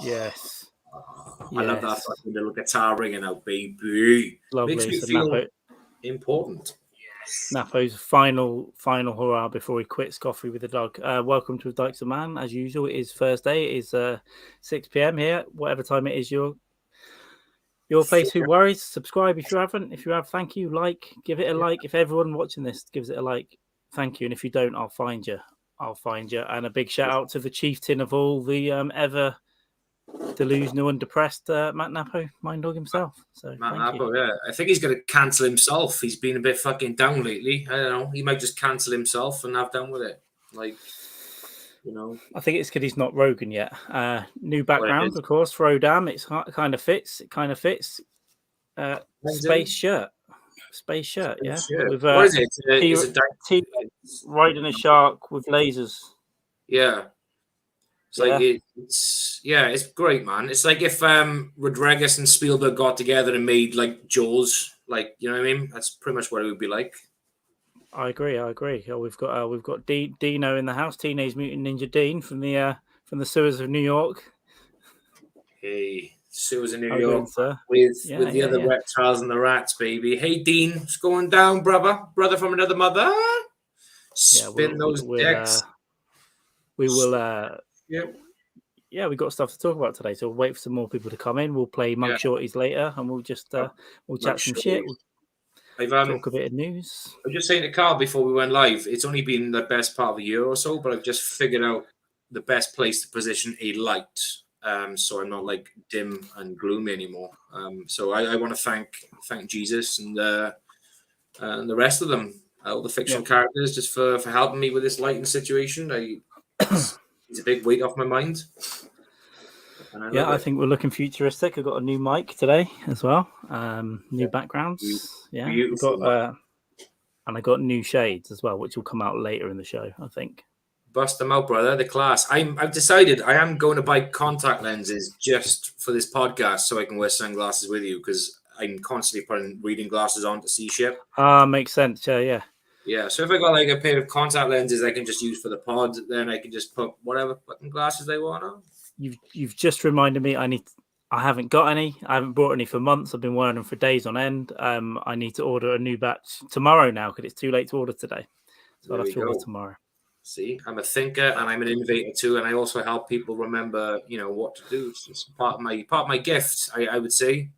Yes. I love that fucking little guitar ringing out, baby. Lovely. Makes me So feel important. Napo's final hurrah before he quits coffee with the dog. Welcome to Dykes and Mann. As usual, it is Thursday. It is 6 p.m. here. Whatever time it is, your place. Who worries? Subscribe if you haven't. If you have, thank you. Like, give it a like. If everyone watching this gives it a like, thank you. And if you don't, I'll find you. And a big shout out to the chieftain of all the ever delusional and depressed Matt Napo, Mind Dog himself. So Matt Napo, yeah. I think he's going to cancel himself. He's been a bit fucking down lately. I don't know. He might just cancel himself and have done with it. Like, you know. I think it's because he's not Rogan yet. New background, of course, for ODAM. It kind of fits. Space shirt, yeah. With, what is it? It's riding a shark with lasers. Yeah. It's like it's great, man. It's like if Rodriguez and Spielberg got together and made like Jaws, like, you know what I mean? That's pretty much what it would be like. I agree. Oh, we've got Dino in the house, Teenage Mutant Ninja Dean from the sewers of New York. Hey, sewers of New York with the other reptiles and the rats, baby. Hey, Dean, what's going down, brother from another mother? Spin those decks. We will. Yeah, we got stuff to talk about today, so we'll wait for some more people to come in. We'll play Mugshawtys later, and we'll just we'll chat some shit. We'll talk a bit of news. I was just saying to Carl before we went live, it's only been the best part of a year or so, but I've just figured out the best place to position a light, so I'm not like dim and gloomy anymore. So I want to thank Jesus and the rest of them, all the fictional characters, just for helping me with this lighting situation. It's a big weight off my mind. I think we're looking futuristic. I've got a new mic today as well. New backgrounds. And I got new shades as well, which will come out later in the show, I think. Bust them out, brother. The class. I've decided I am going to buy contact lenses just for this podcast so I can wear sunglasses with you, because I'm constantly putting reading glasses on to see shit. Makes sense. Yeah. Yeah, so if I got like a pair of contact lenses I can just use for the pod, then I can just put whatever fucking glasses I want on. You've just reminded me. I haven't got any. I haven't bought any for months. I've been wearing them for days on end. I need to order a new batch tomorrow now because it's too late to order today. So I'll have to order tomorrow. See, I'm a thinker and I'm an innovator too, and I also help people remember, what to do. It's part of my gift, I would say.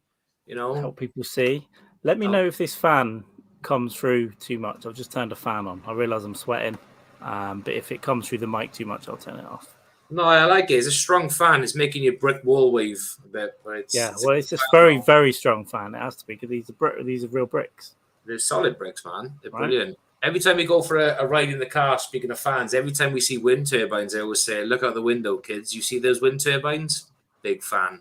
Help people see. Let me know if this fan comes through too much. I've just turned a fan on. I realize I'm sweating, but if it comes through the mic too much, I'll turn it off. No, I like it. It's a strong fan. It's making your brick wall wave a bit, but it's just very, very strong fan. It has to be, because these are real bricks. They're solid bricks, man. They're brilliant. Every time we go for a ride in the car, speaking of fans, every time we see wind turbines, I always say, "Look out the window, kids. You see those wind turbines? Big fan."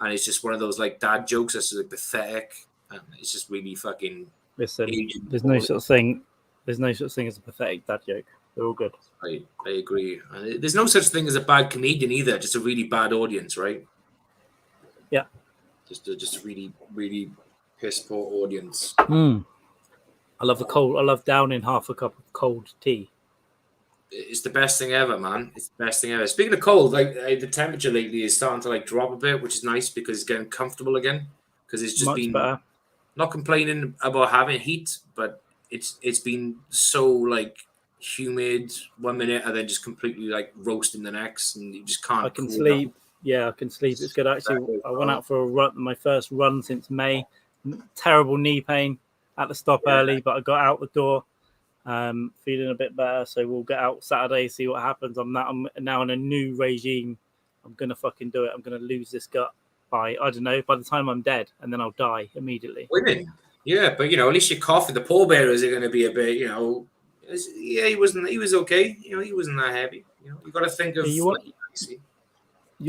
And it's just one of those like dad jokes that's like pathetic, and it's just really fucking. Listen, there's no such thing as a pathetic dad joke. They're all good. I agree. And there's no such thing as a bad comedian either. Just a really bad audience, right? Yeah. Just a really, really piss poor audience. I love I love downing half a cup of cold tea. It's the best thing ever, man. It's the best thing ever. Speaking of cold, like the temperature lately is starting to like drop a bit, which is nice because it's getting comfortable again. Because it's just been better. Not complaining about having heat, but it's been so like humid 1 minute and then just completely like roasting the next, and you just can't. I can sleep. Yeah, I can sleep. It's good actually. I went out for a run, my first run since May. Terrible knee pain. Had to stop early, but I got out the door, feeling a bit better. So we'll get out Saturday, see what happens. I'm now in a new regime. I'm gonna fucking do it. I'm gonna lose this gut by the time I'm dead, and then I'll die immediately. Women, yeah, but at least your cough and the pallbearers are gonna be a bit, he was okay. He wasn't that heavy. You got to think of. You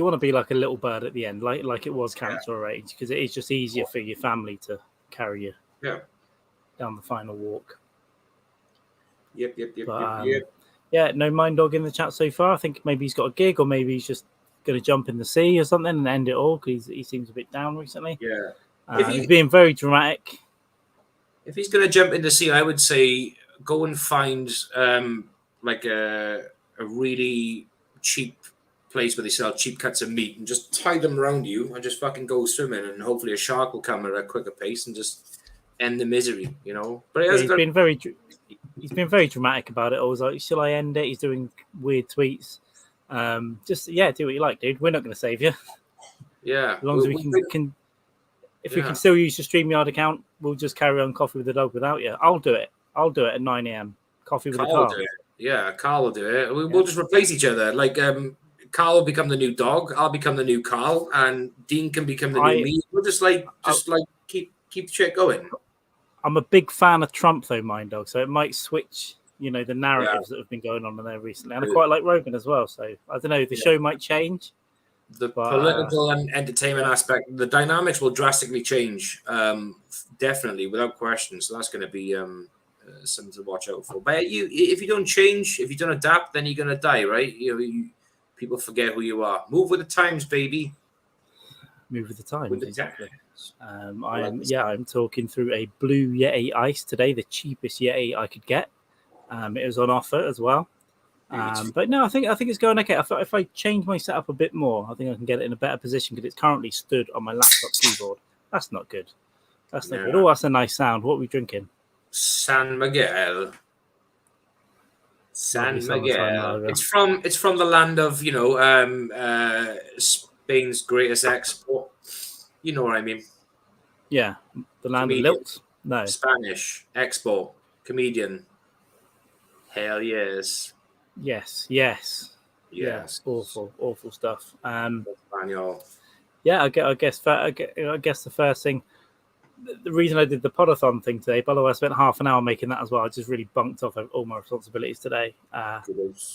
want to be like a little bird at the end, like it was cancer age, because it is just easier for your family to carry you. Yeah. Down the final walk. Yep. Yeah, no Mind Dog in the chat so far. I think maybe he's got a gig, or maybe he's just going to jump in the sea or something and end it all, because he seems a bit down recently. Yeah. He's being very dramatic. If he's going to jump in the sea, I would say go and find like a really cheap place where they sell cheap cuts of meat and just tie them around you and just fucking go swimming, and hopefully a shark will come at a quicker pace and just end the misery, you know. But it he's been very dramatic about it. I was like, shall I end it? He's doing weird tweets. Just do what you like, dude. We're not going to save you. Yeah, As long as we can if we can still use your StreamYard account, we'll just carry on Coffee with the Dog without you. I'll do it at 9 a.m. Coffee with the Carl. Yeah, Carl will do it. We'll just replace each other. Like Carl will become the new dog. I'll become the new Carl, and Dean can become the new me. We'll just keep shit going. I'm a big fan of Trump, though, Mind Dog. So it might switch, the narratives that have been going on in there recently. And I quite like Rogan as well. So I don't know. The show might change. The political and entertainment aspect, the dynamics will drastically change, definitely, without question. So that's going to be something to watch out for. But if you don't change, if you don't adapt, then you're going to die, right? People forget who you are. Move with the times, baby. Move with the times, exactly. I'm talking through a blue Yeti Ice today, the cheapest Yeti I could get. It was on offer as well. But no, I think it's going okay. If I change my setup a bit more, I think I can get it in a better position because it's currently stood on my laptop keyboard. That's not good. That's not good. Oh, that's a nice sound. What are we drinking? San Miguel. San Miguel. It's from the land of Spain's greatest export. You know what I mean? Yeah, the land of lilt. No, Spanish export comedian. Hell yes. Yes. Awful stuff. Spaniel. Yeah, I guess the first thing. The reason I did the podathon thing today, by the way, I spent half an hour making that as well. I just really bunked off all my responsibilities today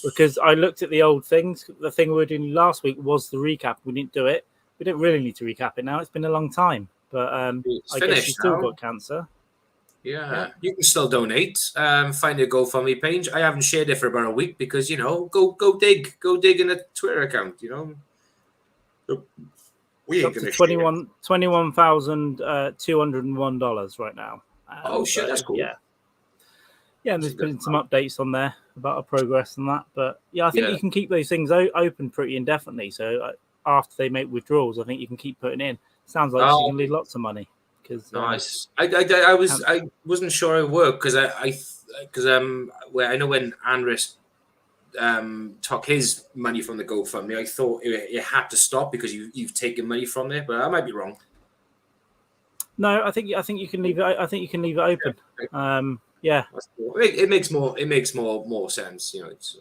because I looked at the old things. The thing we were doing last week was the recap. We didn't do it. We don't really need to recap it now. It's been a long time, but I guess you still got cancer. Yeah, you can still donate. Find a GoFundMe page. I haven't shared it for about a week because go dig in a Twitter account. We ain't gonna $21,201 right now. Oh shit, that's cool. Yeah, and there's been some updates on there about our progress and that. But yeah, I think you can keep those things open pretty indefinitely. So after they make withdrawals, I think you can keep putting in. Sounds like you can leave lots of money. Nice. I wasn't sure it worked because I know when Andres took his money from the GoFundMe, I thought it had to stop because you've taken money from there, but I might be wrong. No, I think you can leave it. I think you can leave it open. Yeah. It makes more sense. It's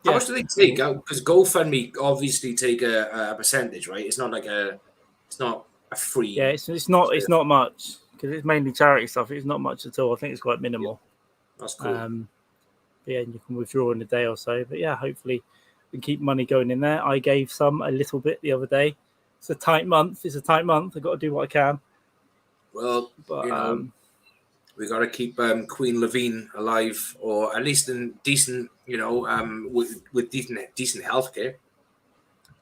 how much do they take? Because GoFundMe obviously take a percentage, right? It's not it's not a free. Yeah, it's not much because it's mainly charity stuff. It's not much at all. I think it's quite minimal. Yeah. That's cool. And you can withdraw in a day or so. But yeah, hopefully we can keep money going in there. I gave some a little bit the other day. It's a tight month. I've got to do what I can. Well, we got to keep Queen Levine alive, or at least in decent, with decent healthcare.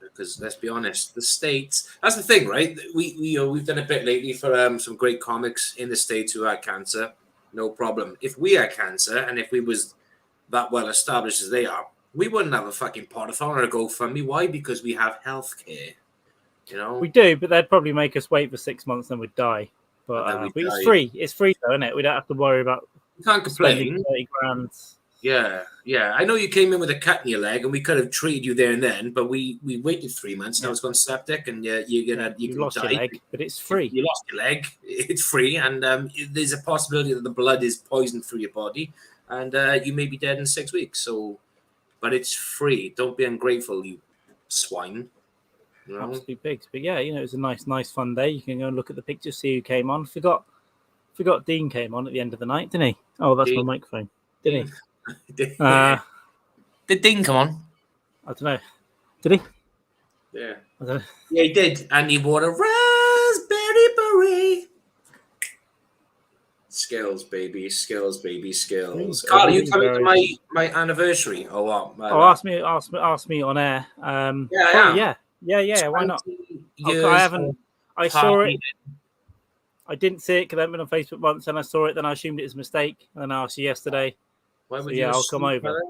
Because let's be honest, the States. That's the thing, right? We've done a bit lately for some great comics in the States who had cancer. No problem. If we had cancer and if we was that well established as they are, we wouldn't have a fucking podathon or a GoFundMe. Why? Because we have healthcare. We do, but they'd probably make us wait for 6 months, then we'd die. But it's free. It's free, though, isn't it? We don't have to worry about. You can't complain. 30 grand. Yeah. I know you came in with a cut in your leg, and we could have treated you there and then, but we waited 3 months. Now it's gone septic, and you lost your leg, but it's free. You lost your leg. It's free, and there's a possibility that the blood is poisoned through your body, and you may be dead in 6 weeks. So, but it's free. Don't be ungrateful, you swine. Absolute pigs. But yeah, it was a nice fun day. You can go and look at the pictures, see who came on. Forgot Dean came on at the end of the night, didn't he? Oh, that's my microphone. Didn't he? Did Dean come on? I don't know. Did he? Yeah. I don't know. Yeah, he did. And he wore a raspberry beret. Skills, baby. Skills. Carl, are you coming to my anniversary or what? Ask me on air. Yeah. Why not? I haven't. I saw it. I didn't see it because I haven't been on Facebook once, and I saw it. Then I assumed it was a mistake. And I asked you yesterday. Why would I'll come over.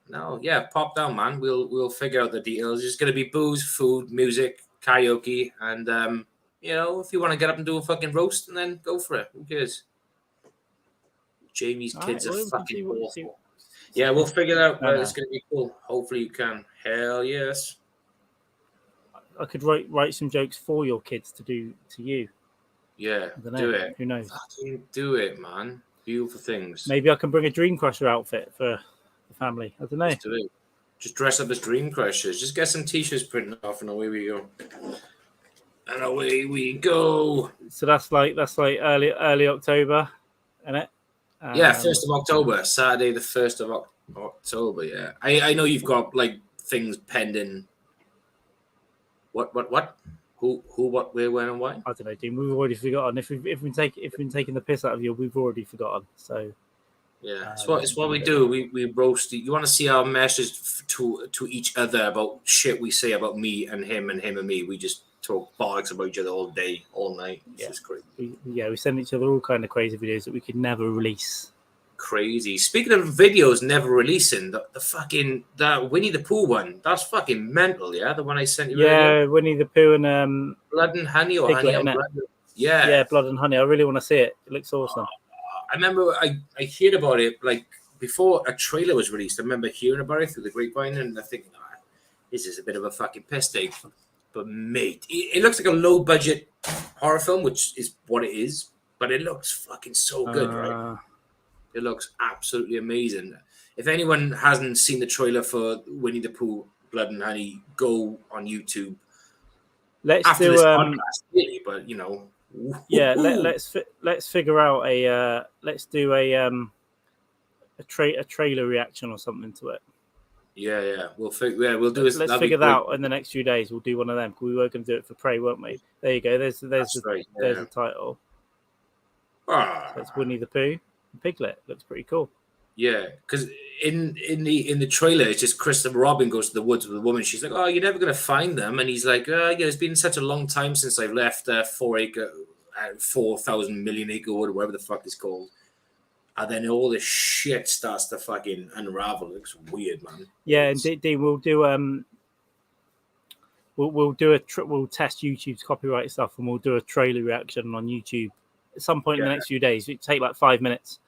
No, yeah, pop down, man. We'll figure out the details. It's gonna be booze, food, music, karaoke, and if you want to get up and do a fucking roast, and then go for it. Who cares? Jamie's All right, kids are well, we can fucking see awful. Yeah, we'll figure it out, No, but no. it's gonna be cool. Hopefully you can. Hell yes. I could write some jokes for your kids to do to you. Yeah, I don't know. do it. Who knows? Fucking do it, man. Beautiful things. Maybe I can bring a Dream Crusher outfit for the family. I don't know. Just do it. Just dress up as Dream Crushers. Just get some t-shirts printed off, and away we go. And away we go. So that's like early October, isn't it? Yeah, 1st of October, Saturday, the 1st of October. Yeah, I know you've got like things pending. What? Who? What? Where? When? And why? I don't know, Dean. We've already forgotten. If we've been taking the piss out of you, we've already forgotten. So yeah, it's what we do. We roast. You want to see our message to each other about shit we say about me and him and me. We just talk bollocks about each other all day, all night. It's just crazy. We send each other all kind of crazy videos that we could never release. Crazy. Speaking of videos never releasing, the Winnie the Pooh one, that's fucking mental. Yeah, the one I sent you. Yeah, earlier. Winnie the Pooh and Blood and Honey or Piglet, Honey and innit? Blood. Yeah, yeah, Blood and Honey. I really want to see it. It looks awesome. I remember I heard about it like before a trailer was released. I remember hearing about it through the grapevine, and I think this is a bit of a fucking piss take. But mate, it looks like a low budget horror film, which is what it is. But it looks fucking so good, right? It looks absolutely amazing. If anyone hasn't seen the trailer for Winnie the Pooh, Blood and Honey, go on YouTube. Let's After do this podcast, really, but yeah, let's figure out a let's do a trailer reaction or something to it. Yeah, we'll do this. Let's figure that out in the next few days. We'll do one of them. We were going to do it for Prey, weren't we? There you go. There's the title. So it's Winnie the Pooh and Piglet. Looks pretty cool. Yeah, because in the trailer, it's just Christopher Robin goes to the woods with a woman. She's like, "Oh, you're never going to find them," and he's like, "Yeah, it's been such a long time since I've left 4,000 million acre wood, or whatever the fuck it's called." And then all this shit starts to fucking unravel. It looks weird, man. Yeah, and Dean, we'll do we'll test YouTube's copyright stuff, and we'll do a trailer reaction on YouTube at some point in the next few days. It take like 5 minutes.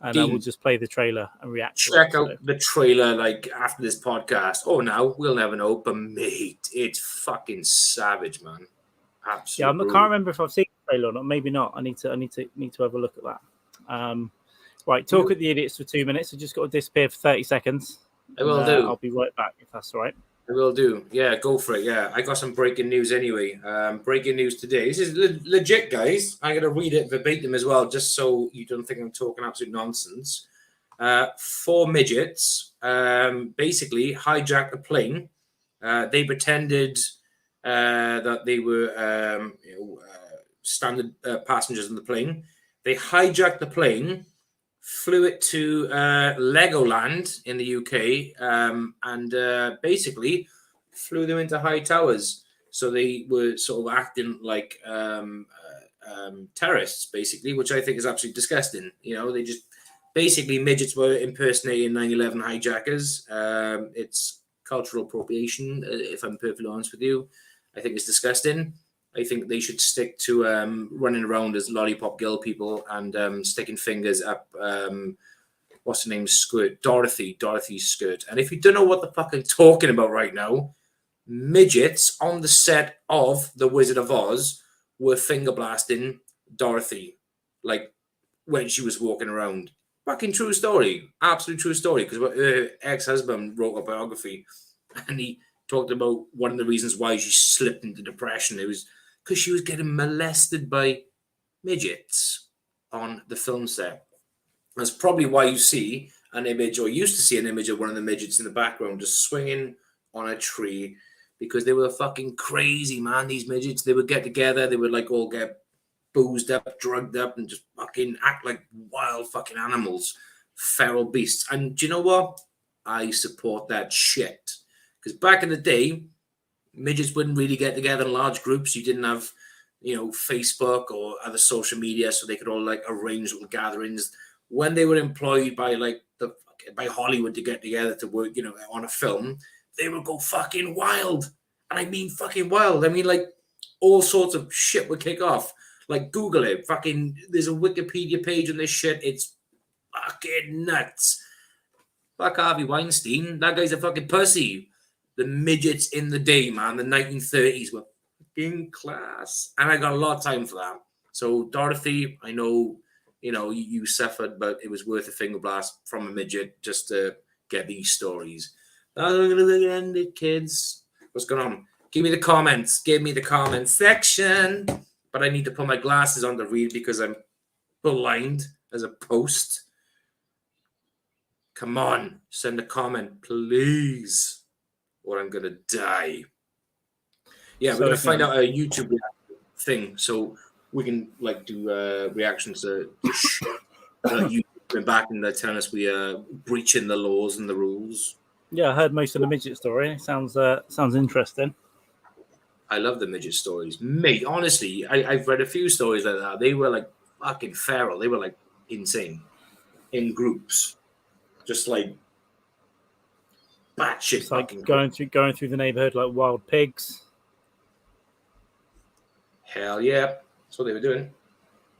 And we'll just play the trailer and react. Check out the trailer like after this podcast. Oh, now we'll never know. But mate, it's fucking savage, man. Absolutely. Yeah, I can't remember if I've seen the trailer or not. Maybe not. I need to have a look at that. Right, talk at the idiots for 2 minutes. I just got to disappear for 30 seconds. I will do. I'll be right back if that's all right. I will do. Yeah, go for it. Yeah, I got some breaking news anyway. Breaking news today. This is legit, guys. I'm going to read it verbatim as well, just so you don't think I'm talking absolute nonsense. 4 midgets basically hijacked a plane. They pretended that they were standard passengers on the plane. They hijacked the plane, flew it to Legoland in the UK, and basically flew them into high towers. So they were sort of acting like terrorists, basically, which I think is absolutely disgusting. They just basically midgets were impersonating 9/11 hijackers. It's cultural appropriation, if I'm perfectly honest with you. I think it's disgusting. I think they should stick to running around as lollipop girl people and sticking fingers up, what's her name's skirt? Dorothy's skirt. And if you don't know what the fuck I'm talking about right now, midgets on the set of The Wizard of Oz were finger blasting Dorothy, like when she was walking around. Fucking true story. Absolute true story. Because her ex-husband wrote a biography and he talked about one of the reasons why she slipped into depression. It was because she was getting molested by midgets on the film set. That's probably why you see an image, or used to see an image of one of the midgets in the background just swinging on a tree, because they were fucking crazy, man. These midgets, they would get together, they would like all get boozed up, drugged up, and just fucking act like wild fucking animals, feral beasts. And do you know what? I support that shit. Because back in the day, midgets wouldn't really get together in large groups. You didn't have, Facebook or other social media, so they could all like arrange little gatherings. When they were employed by like the by Hollywood to get together to work, on a film, they would go fucking wild. And I mean fucking wild. I mean, like, all sorts of shit would kick off. Like, Google it. Fucking, there's a Wikipedia page on this shit. It's fucking nuts. Fuck Harvey Weinstein. That guy's a fucking pussy. The midgets in the day, man. The 1930s were fucking class. And I got a lot of time for that. So, Dorothy, I know, you suffered, but it was worth a finger blast from a midget just to get these stories. I'm going to end it, kids. What's going on? Give me the comments. Give me the comment section. But I need to put my glasses on to read because I'm blind as a post. Come on. Send a comment, please. Or I'm going to die. Yeah, we're going to find out a YouTube thing so we can do reactions to shit. You went back and they're telling us we are breaching the laws and the rules. Yeah, I heard most of the midget story. Sounds interesting. I love the midget stories. Mate, honestly, I've read a few stories like that. They were like fucking feral. They were like insane in groups. Just like batshit. It's like going through the neighborhood like wild pigs. Hell yeah. That's what they were doing.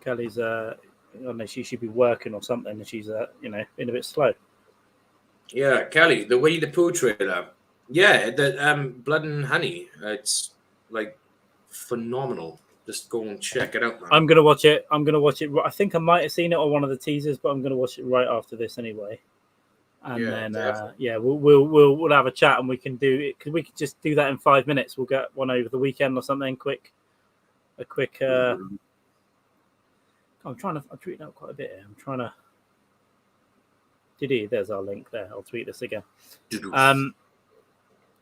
Kelly's I don't know, she should be working or something, and she's being a bit slow. Yeah, Kelly, the Winnie the Pooh trailer. Yeah, the Blood and Honey. It's like phenomenal. Just go and check it out, man. I'm gonna watch it. I think I might have seen it on one of the teasers, but I'm gonna watch it right after this anyway. And we'll have a chat and we can do it because we could just do that in 5 minutes. We'll get one over the weekend or something. A quick. I'm tweeting out quite a bit here. I'm trying to. There's our link there. I'll tweet this again.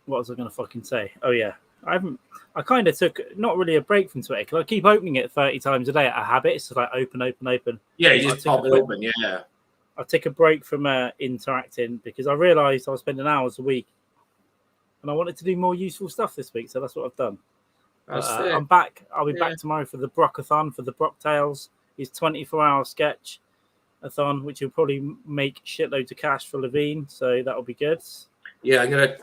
What was I going to fucking say? Oh yeah, I kind of took not really a break from Twitter because I keep opening it 30 times a day. A habit. It's just like open. Yeah, you just pop it open. Yeah. I take a break from interacting because I realised I was spending hours a week, and I wanted to do more useful stuff this week. So that's what I've done. I'm back. I'll be back tomorrow for the Brockathon for the Brock Tales. His 24-hour sketch-a-thon, which will probably make shitloads of cash for Levine. So that'll be good. Yeah, I'm gonna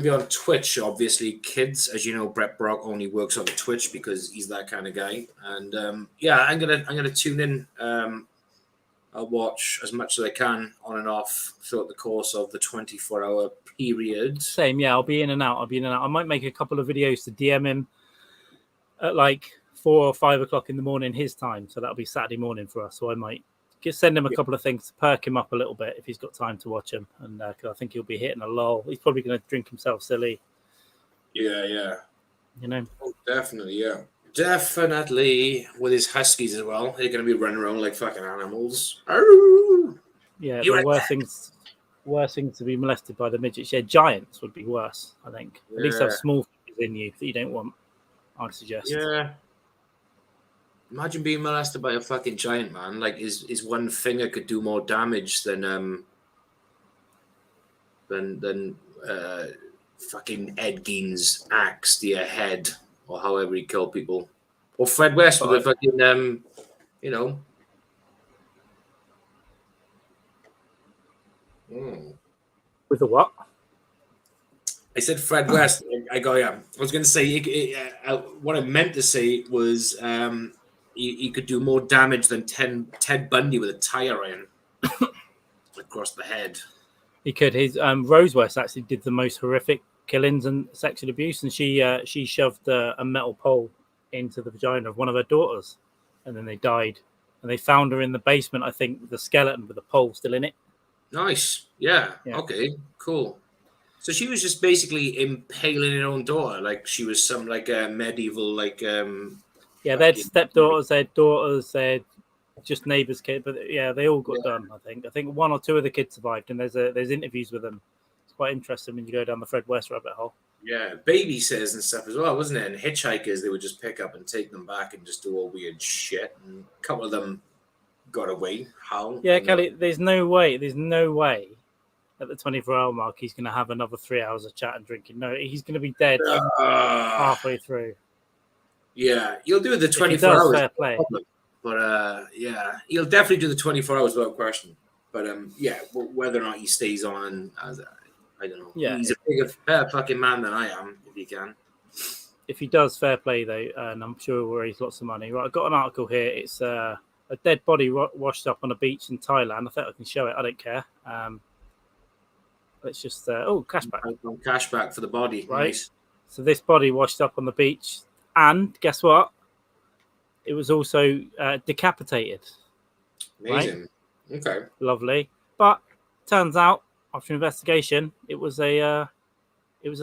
be on Twitch. Obviously, kids, as you know, Brett Brock only works on Twitch because he's that kind of guy. And I'm gonna tune in. I'll watch as much as I can on and off throughout the course of the 24-hour period. Same, yeah. I'll be in and out. I might make a couple of videos to DM him at like 4 or 5 o'clock in the morning his time. So that'll be Saturday morning for us. So I might send him a couple of things to perk him up a little bit if he's got time to watch him. And cause I think he'll be hitting a lull. He's probably going to drink himself silly. Yeah. Oh, definitely, yeah. Definitely with his huskies as well. They're going to be running around like fucking animals. Arrgh! Yeah, the worst things to be molested by the midgets. Yeah, giants would be worse, I think. At least have small things in you that you don't want, I'd suggest. Yeah. Imagine being molested by a fucking giant, man. Like his one finger could do more damage than fucking Ed Gein's axe to your head. Or however he killed people. Or Fred West with a fucking, With the what? I said Fred West. I was going to say, what I meant to say was he could do more damage than Ted Bundy with a tire iron across the head. He could. His Rose West actually did the most horrific killings and sexual abuse, and she shoved a metal pole into the vagina of one of her daughters, and then they died, and they found her in the basement, I think, with the skeleton with the pole still in it. Nice. Yeah. Okay, cool. So she was just basically impaling her own daughter, like she was some like a medieval they had stepdaughters, they had daughters, they had just neighbours' kids, but yeah, they all got done. I think 1 or 2 of the kids survived, and there's interviews with them. Quite interesting when you go down the Fred West rabbit hole. Yeah, babysitters and stuff as well, wasn't it? And hitchhikers, they would just pick up and take them back and just do all weird shit. And a couple of them got away. How? Yeah, Kelly, there's no way at the 24-hour mark he's going to have another 3 hours of chat and drinking. No, he's going to be dead halfway through. Yeah, he'll do the 24 hours. Fair play. But he'll definitely do the 24 hours without question. But yeah, whether or not he stays on, I don't know. Yeah. He's a bigger fucking man than I am, if he can. If he does, fair play though, and I'm sure he'll raise lots of money. Right, I've got an article here. It's a dead body washed up on a beach in Thailand. I think I can show it. I don't care. Let's just cashback. Cashback for the body, right? Nice. So this body washed up on the beach, and guess what? It was also decapitated. Amazing. Right? Okay. Lovely, but turns out after investigation, it was a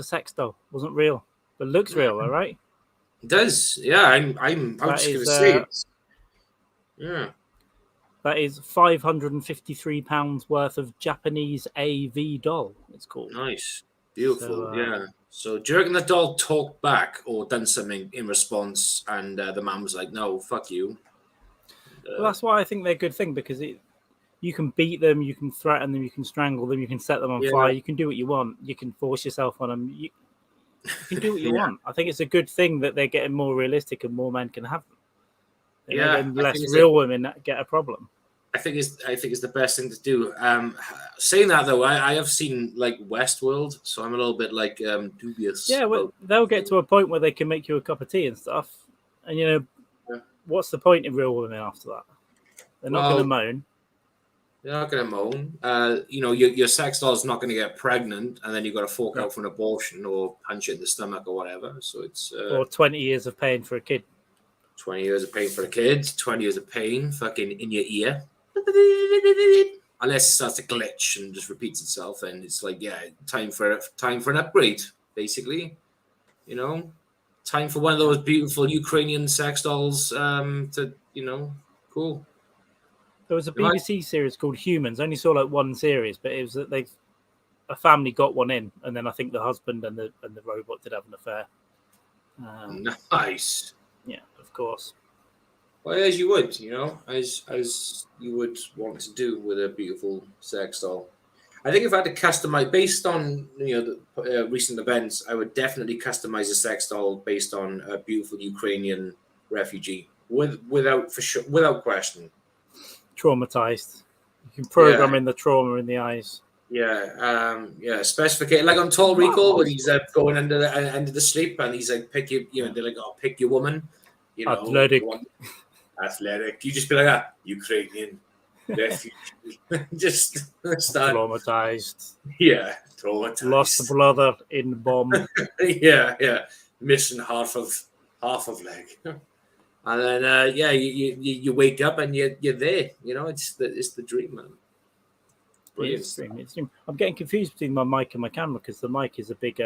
sex doll. It wasn't real, but looks real, all right? It does. Yeah, I'm just gonna say it. Yeah. That is £553 worth of Japanese AV doll. It's called. Nice, beautiful. Yeah. So do you reckon the doll talked back or done something in response, and the man was like, "No, fuck you." Well, that's why I think they're a good thing, because you can beat them, you can threaten them, you can strangle them, you can set them on fire, you can do what you want, you can force yourself on them, you can do what you want. I think it's a good thing that they're getting more realistic and more men can have them. And less real women that get a problem. I think it's the best thing to do. Saying that though, I have seen like Westworld, so I'm a little bit like dubious. Yeah, well, they'll get to a point where they can make you a cup of tea and stuff, and what's the point in real women after that? They're not going to moan. They're not going to moan. Your sex doll's not going to get pregnant, and then you've got to fork out for an abortion or punch it in the stomach or whatever. So it's or 20 years of pain for a kid. 20 years of pain for a kid. 20 years of pain, fucking in your ear. Unless it starts to glitch and just repeats itself, and it's like, yeah, time for an upgrade, basically. Time for one of those beautiful Ukrainian sex dolls. Cool. There was a BBC series called Humans. I only saw like one series, but it was that a family got one in, and then I think the husband and the robot did have an affair. Nice. Yeah, of course. Well, as you would, as you would want to do with a beautiful sex doll. I think if I had to customize based on the recent events, I would definitely customize a sex doll based on a beautiful Ukrainian refugee, without question. Traumatized. You can program in the trauma in the eyes. Yeah, specification like on Total Recall, when he's going under the sleep, and he's like, pick your, they're like, oh, pick your woman, athletic. You just be like, Ukrainian refugee, just start traumatized. Yeah, traumatized. Lost brother in bomb. yeah, missing half of leg, and then you wake up and you're there. It's the dream, man. It's dream. I'm getting confused between my mic and my camera, because the mic is a big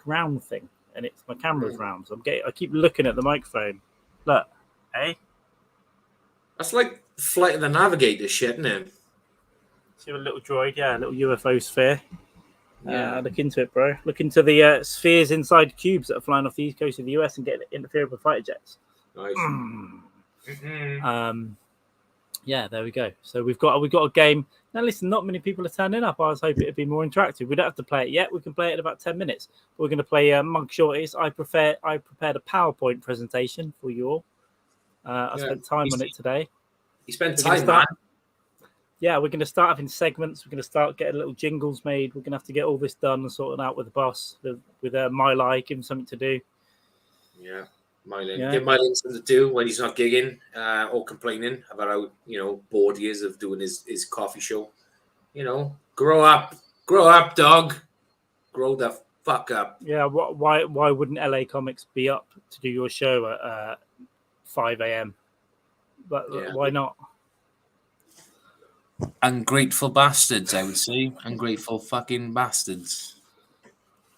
round thing, and my camera's round. So I keep looking at the microphone. Look, hey, that's like Flight of the Navigator shit, isn't it? See a little droid, a little UFO sphere. Yeah, look into it, bro. Look into the spheres inside cubes that are flying off the east coast of the US and getting interfered with fighter jets. Nice. Yeah, there we go. So we've got a game. Now listen, not many people are turning up. I was hoping it'd be more interactive. We don't have to play it yet. We can play it in about 10 minutes. We're going to play Mugshawtys. I prepared a PowerPoint presentation for you all. I spent time on it today. You spent time, man. Yeah, we're going to start having segments. We're going to start getting little jingles made. We're going to have to get all this done and sorted out with the boss, with Miley, give him something to do. Yeah. Mylan. Give Mylan something to do when he's not gigging or complaining about how bored he is of doing his coffee show. Grow up, dog. Grow the fuck up. Yeah. Why wouldn't LA Comics be up to do your show at 5 a.m.? But why not? Ungrateful bastards, I would say. Ungrateful fucking bastards.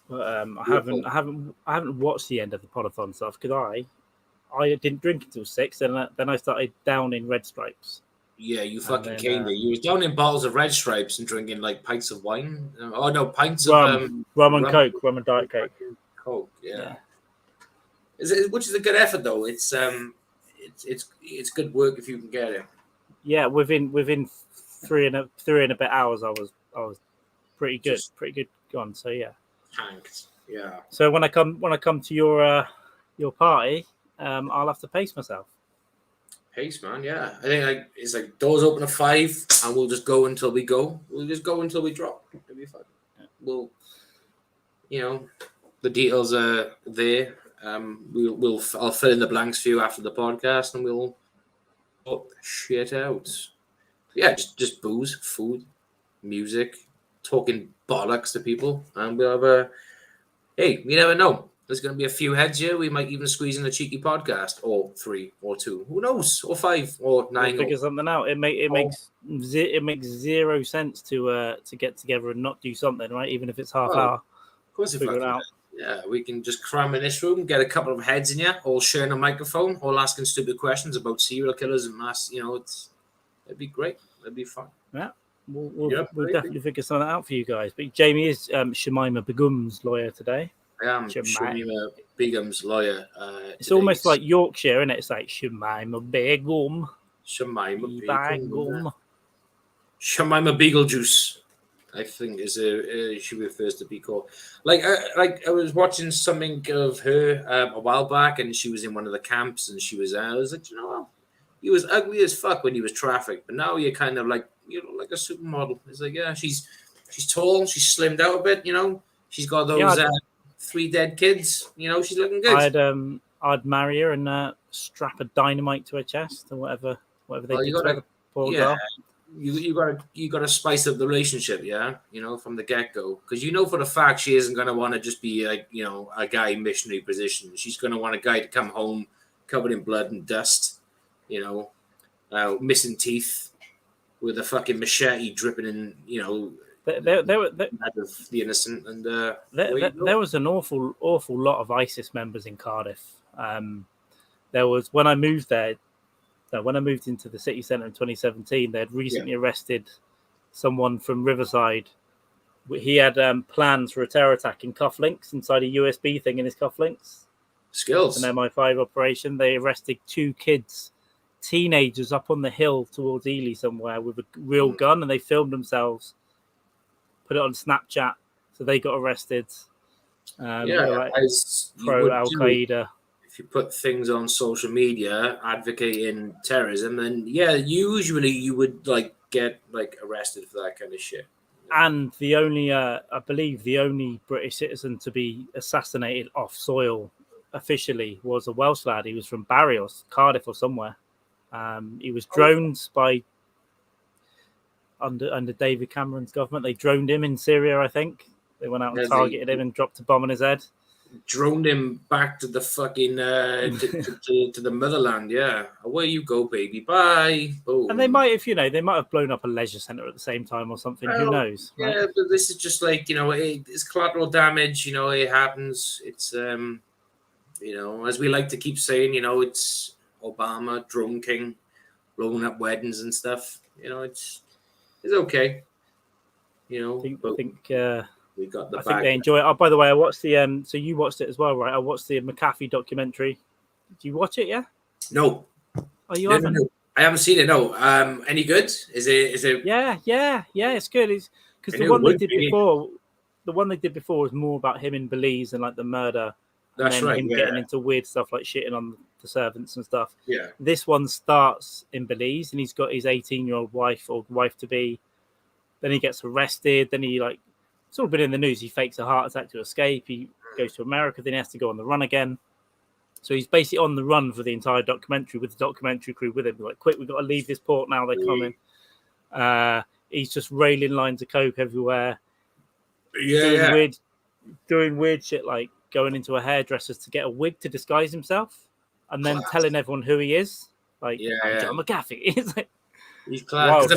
But I haven't watched the end of the Podathon stuff, because I didn't drink until 6, and then I started downing Red Stripes. Yeah, you fucking came there. You were downing bottles of Red Stripes and drinking like pints of wine. Oh no, pints of rum and Coke, rum and Diet Coke. Coke, yeah. Which is a good effort though. It's good work if you can get it. Yeah, within three and a bit hours, I was pretty good gone. So yeah. Tanked. Yeah. So when I come to your party, I'll have to pace myself. Pace, man. Yeah, I think like it's like doors open at 5, and we'll just go until we go. We'll just go until we drop. It'll be fun. We'll, the details are there. I'll fill in the blanks for you after the podcast, and we'll sort shit out. Yeah, just booze, food, music, talking bollocks to people, and we'll have a. Hey, you never know. There's going to be a few heads here. We might even squeeze in a cheeky podcast, or 3, or 2. Who knows? Or 5, or 9. We'll figure something out. It makes zero sense to get together and not do something, right? Even if it's half hour. Of course, we'll figure it out. Yeah, we can just cram in this room, get a couple of heads in here, all sharing a microphone, all asking stupid questions about serial killers and mass. It'd be great. It'd be fun. Yeah, we'll definitely figure something out for you guys. But Jamie is Shamima Begum's lawyer today. I am Shamima Begum's lawyer. It's almost like Yorkshire, isn't it? It's like Shamima Begum. Shamima Begum. Shamima Beetlejuice, I think she refers to be called. Like I was watching something of her a while back, and she was in one of the camps, and I was like, he was ugly as fuck when he was trafficked, but now you're kind of like like a supermodel. It's like, yeah, she's tall, she's slimmed out a bit, she's got those 3 dead kids, she's looking good. I'd marry her and strap a dynamite to her chest or whatever they did to the poor girl. You got to spice up the relationship, from the get go, because for the fact she isn't going to want to just be like a guy in missionary position. She's going to want a guy to come home covered in blood and dust, missing teeth, with a fucking machete dripping in, there were of the innocent. And there was an awful lot of ISIS members in Cardiff. There was when I moved there. When I moved into the city centre in 2017, they had recently arrested someone from Riverside. He had plans for a terror attack in cufflinks inside a USB thing in his cufflinks. Skills. An MI5 operation. They arrested 2 kids, teenagers, up on the hill towards Ely somewhere with a real gun, and they filmed themselves, put it on Snapchat, so they got arrested. Pro Al Qaeda. If you put things on social media advocating terrorism, then usually you would get arrested for that kind of shit. And the only, I believe, the only British citizen to be assassinated off soil officially was a Welsh lad. He was from Barry or Cardiff or somewhere. He was droned by under David Cameron's government. They droned him in Syria, I think. They went out and targeted him and dropped a bomb on his head. Droned him back to the fucking to the motherland. Yeah, away you go, baby. Bye. Boom. And they might have blown up a leisure centre at the same time or something. Who knows? Yeah, right? But this is just like it's collateral damage. It happens. It's as we like to keep saying, it's Obama, drone king, blowing up weddings and stuff. It's okay. I think we got the. I think they enjoy it. Oh, by the way, I watched the so you watched it as well, right? I watched the McAfee documentary. Did you watch it? Yeah. No. Oh, you haven't? No. I haven't seen it. No. Any good? Is it? Yeah. It's good. It's because the one they did before was more about him in Belize and like the murder. That's right. Him getting into weird stuff like shitting on the servants and stuff. Yeah. This one starts in Belize, and he's got his 18-year-old wife or wife to be. Then he gets arrested. Then he it's all been in the news. He fakes a heart attack to escape. He goes to America. Then he has to go on the run again. So he's basically on the run for the entire documentary with the documentary crew with him. Like, quick, we've got to leave this port now. They're coming. He's just railing lines of coke everywhere. Doing weird shit like going into a hairdresser's to get a wig to disguise himself, and then telling everyone who he is. Like, John McAfee. It's like, he's class.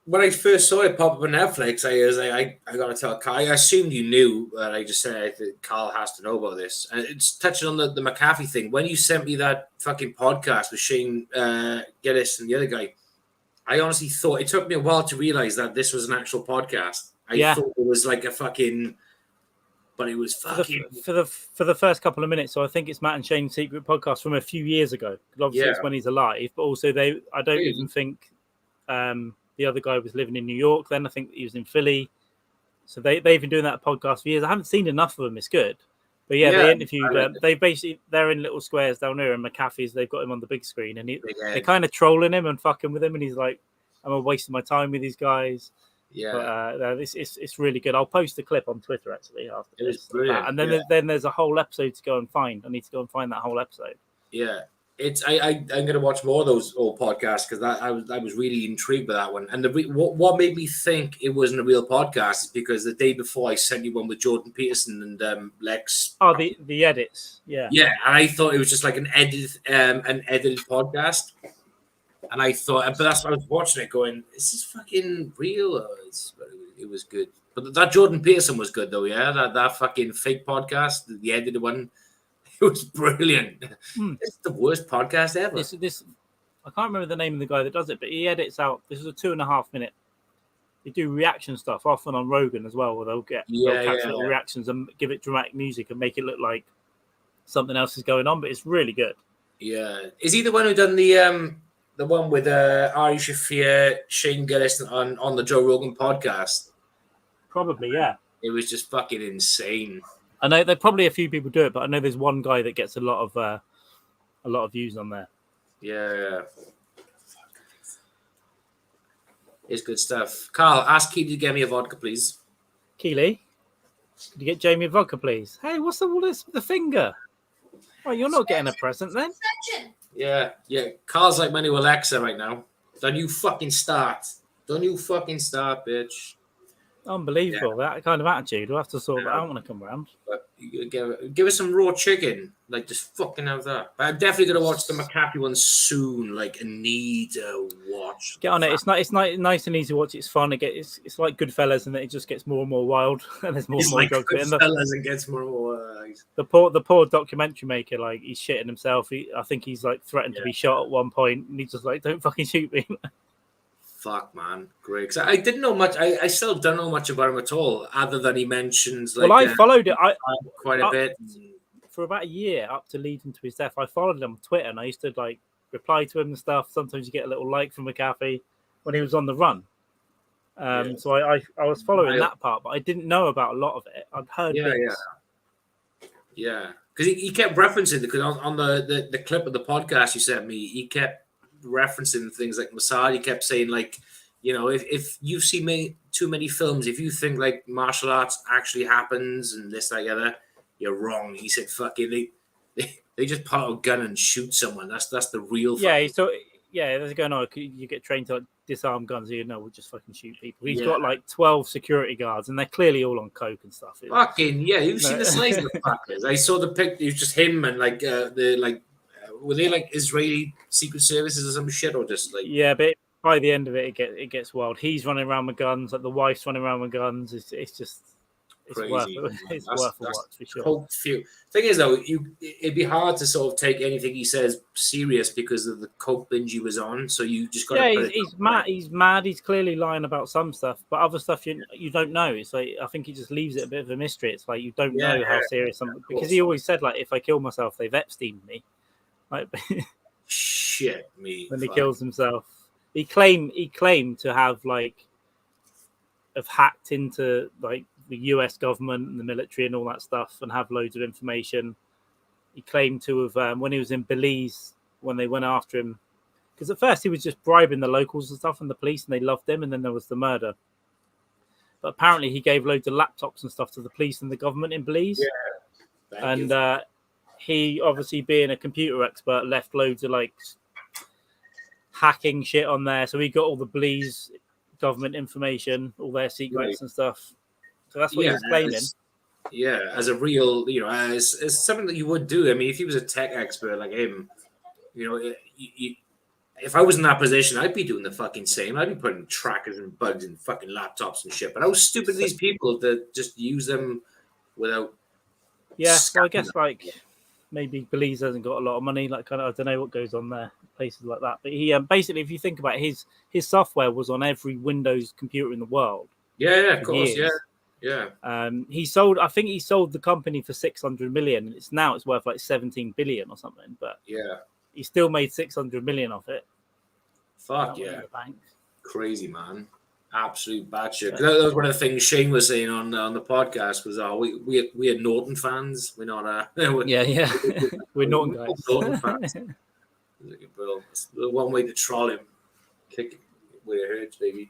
When I first saw it pop up on Netflix, I got to tell Carl. I assumed you knew, but I just said that Carl has to know about this. And it's touching on the McAfee thing. When you sent me that fucking podcast with Shane Geddes and the other guy, I honestly thought it took me a while to realize that this was an actual podcast. I thought it was like a fucking. But it was fucking for the first couple of minutes. So I think it's Matt and Shane's secret podcast from a few years ago. Obviously, it's when he's alive. But also, I don't even think the other guy was living in New York. Then I think he was in Philly. So they've been doing that podcast for years. I haven't seen enough of them. It's good. But yeah, Yeah, they I interviewed. like it. They're in little squares down here, and McAfee's. They've got him on the big screen, and Big they're head. kind of trolling him and fucking with him, and he's like, "I'm wasting my time with these guys." Yeah, But it's really good. I'll post a clip on Twitter actually after it was this. brilliant. And then there's a whole episode to go and find. I need to go and find that whole episode. Yeah, I'm gonna watch more of those old podcasts because I was really intrigued by that one. And what made me think it wasn't a real podcast is because the day before I sent you one with Jordan Peterson and Lex. Oh, the edits, yeah. Yeah, and I thought it was just like an edited podcast. And I thought, but that's why I was watching it, going, "Is this fucking real?" It was good, but that Jordan Peterson was good though. Yeah, that fucking fake podcast, the edited one. It was brilliant. It's the worst podcast ever. This I can't remember the name of the guy that does it, but he edits out. This is a 2.5 minute. They do reaction stuff often on Rogan as well, where they'll catch little reactions and give it dramatic music and make it look like something else is going on. But it's really good. Yeah, is he the one who done the one with Ari Shaffir, Shane Gillis on the Joe Rogan podcast? Probably, yeah. It was just fucking insane. I know there probably a few people do it, but I know there's one guy that gets a lot of views on there. Yeah. It's good stuff. Carl, ask Keely to get me a vodka, please. Keely, could you get Jamie a vodka, please? Hey, what's all this with the finger? Oh, you're not getting a present then? Yeah. Carl's like my new Alexa right now. Don't you fucking start, bitch. Unbelievable, that kind of attitude. We'll have to sort that out when I come round. But give us some raw chicken. Like, just fucking have that. But I'm definitely going to watch the McAfee one soon. Like, I need to watch. Get on it. It's nice and easy to watch. It's fun. It's like Goodfellas, and it just gets more and more wild. And there's more and more drugs. Goodfellas and gets more and more. The poor documentary maker, like, he's shitting himself. I think he's like threatened to be shot at one point, and he's just like, "Don't fucking shoot me." Fuck, man, great. Because I didn't know much. I still don't know much about him at all, other than he mentions. Like, well, I followed it quite a bit for about a year up to leading to his death. I followed him on Twitter, and I used to like reply to him and stuff. Sometimes you get a little like from McAfee when he was on the run. So I was following that part, but I didn't know about a lot of it. I'd heard bits. Yeah. Because he kept referencing because on the clip of the podcast you sent me, he kept referencing things like Mossad. He kept saying, like, you know, if you've seen too many films, if you think like martial arts actually happens and this, that, the other, you're wrong. He said, fucking, they just pull out a gun and shoot someone. That's the real. There's going on. You get trained to like, disarm guns. We'll just fucking shoot people. He's got like 12 security guards, and they're clearly all on coke and stuff. Fucking yeah, you've seen the size of the fuckers. I saw the pic. It was just him and like were they like Israeli secret services or some shit, or just like but by the end of it gets wild. He's running around with guns, like the wife's running around with guns. It's just crazy. It's worth a watch for sure. Thing is though, it'd be hard to sort of take anything he says serious because of the coke binge he was on. So you just got he's mad. He's mad. He's clearly lying about some stuff, but other stuff you don't know. It's like I think he just leaves it a bit of a mystery. It's like you don't know how serious something, because he always said, like, if I kill myself, they've Epsteined me. Like shit me when he kills himself. He claimed to have hacked into like the US government and the military and all that stuff and have loads of information. He claimed to have when he was in Belize, when they went after him, because at first he was just bribing the locals and stuff and the police, and they loved him, and then there was the murder. But apparently he gave loads of laptops and stuff to the police and the government in Belize. He, obviously being a computer expert, left loads of like hacking shit on there. So he got all the Belize government information, all their secrets and stuff. So that's what he was claiming. As a real, as something that you would do. I mean, if he was a tech expert like him, if I was in that position, I'd be doing the fucking same. I'd be putting trackers and bugs in fucking laptops and shit. But how stupid are these people that just use them without? Yeah, so I guess maybe Belize hasn't got a lot of money. Like, I don't know what goes on there, places like that. But he basically, if you think about it, his software was on every Windows computer in the world. Yeah, of course, yeah. He sold the company for 600 million. It's worth like 17 billion or something. But he still made 600 million off it. Fuck yeah, crazy man. Absolute batshit. That was one of the things Shane was saying on the podcast was, we are Norton fans. We're not. Yeah. We're Norton guys. Norton fans. Well, it's the one way to troll him. Kick where it hurts, baby.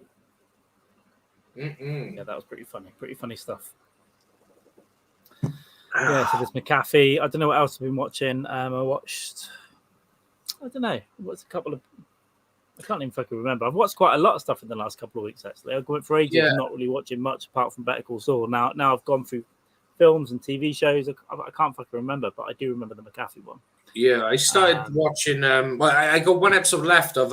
Yeah, that was pretty funny. Pretty funny stuff. Yeah, so there's McAfee. I don't know what else I've been watching. I watched. I don't know. What's a couple of. I can't even fucking remember. I've watched quite a lot of stuff in the last couple of weeks, actually. I went for ages not really watching much apart from Better Call Saul. Now I've gone through films and TV shows. I can't fucking remember, but I do remember the McAfee one. Yeah, I started watching. Well, I got one episode left of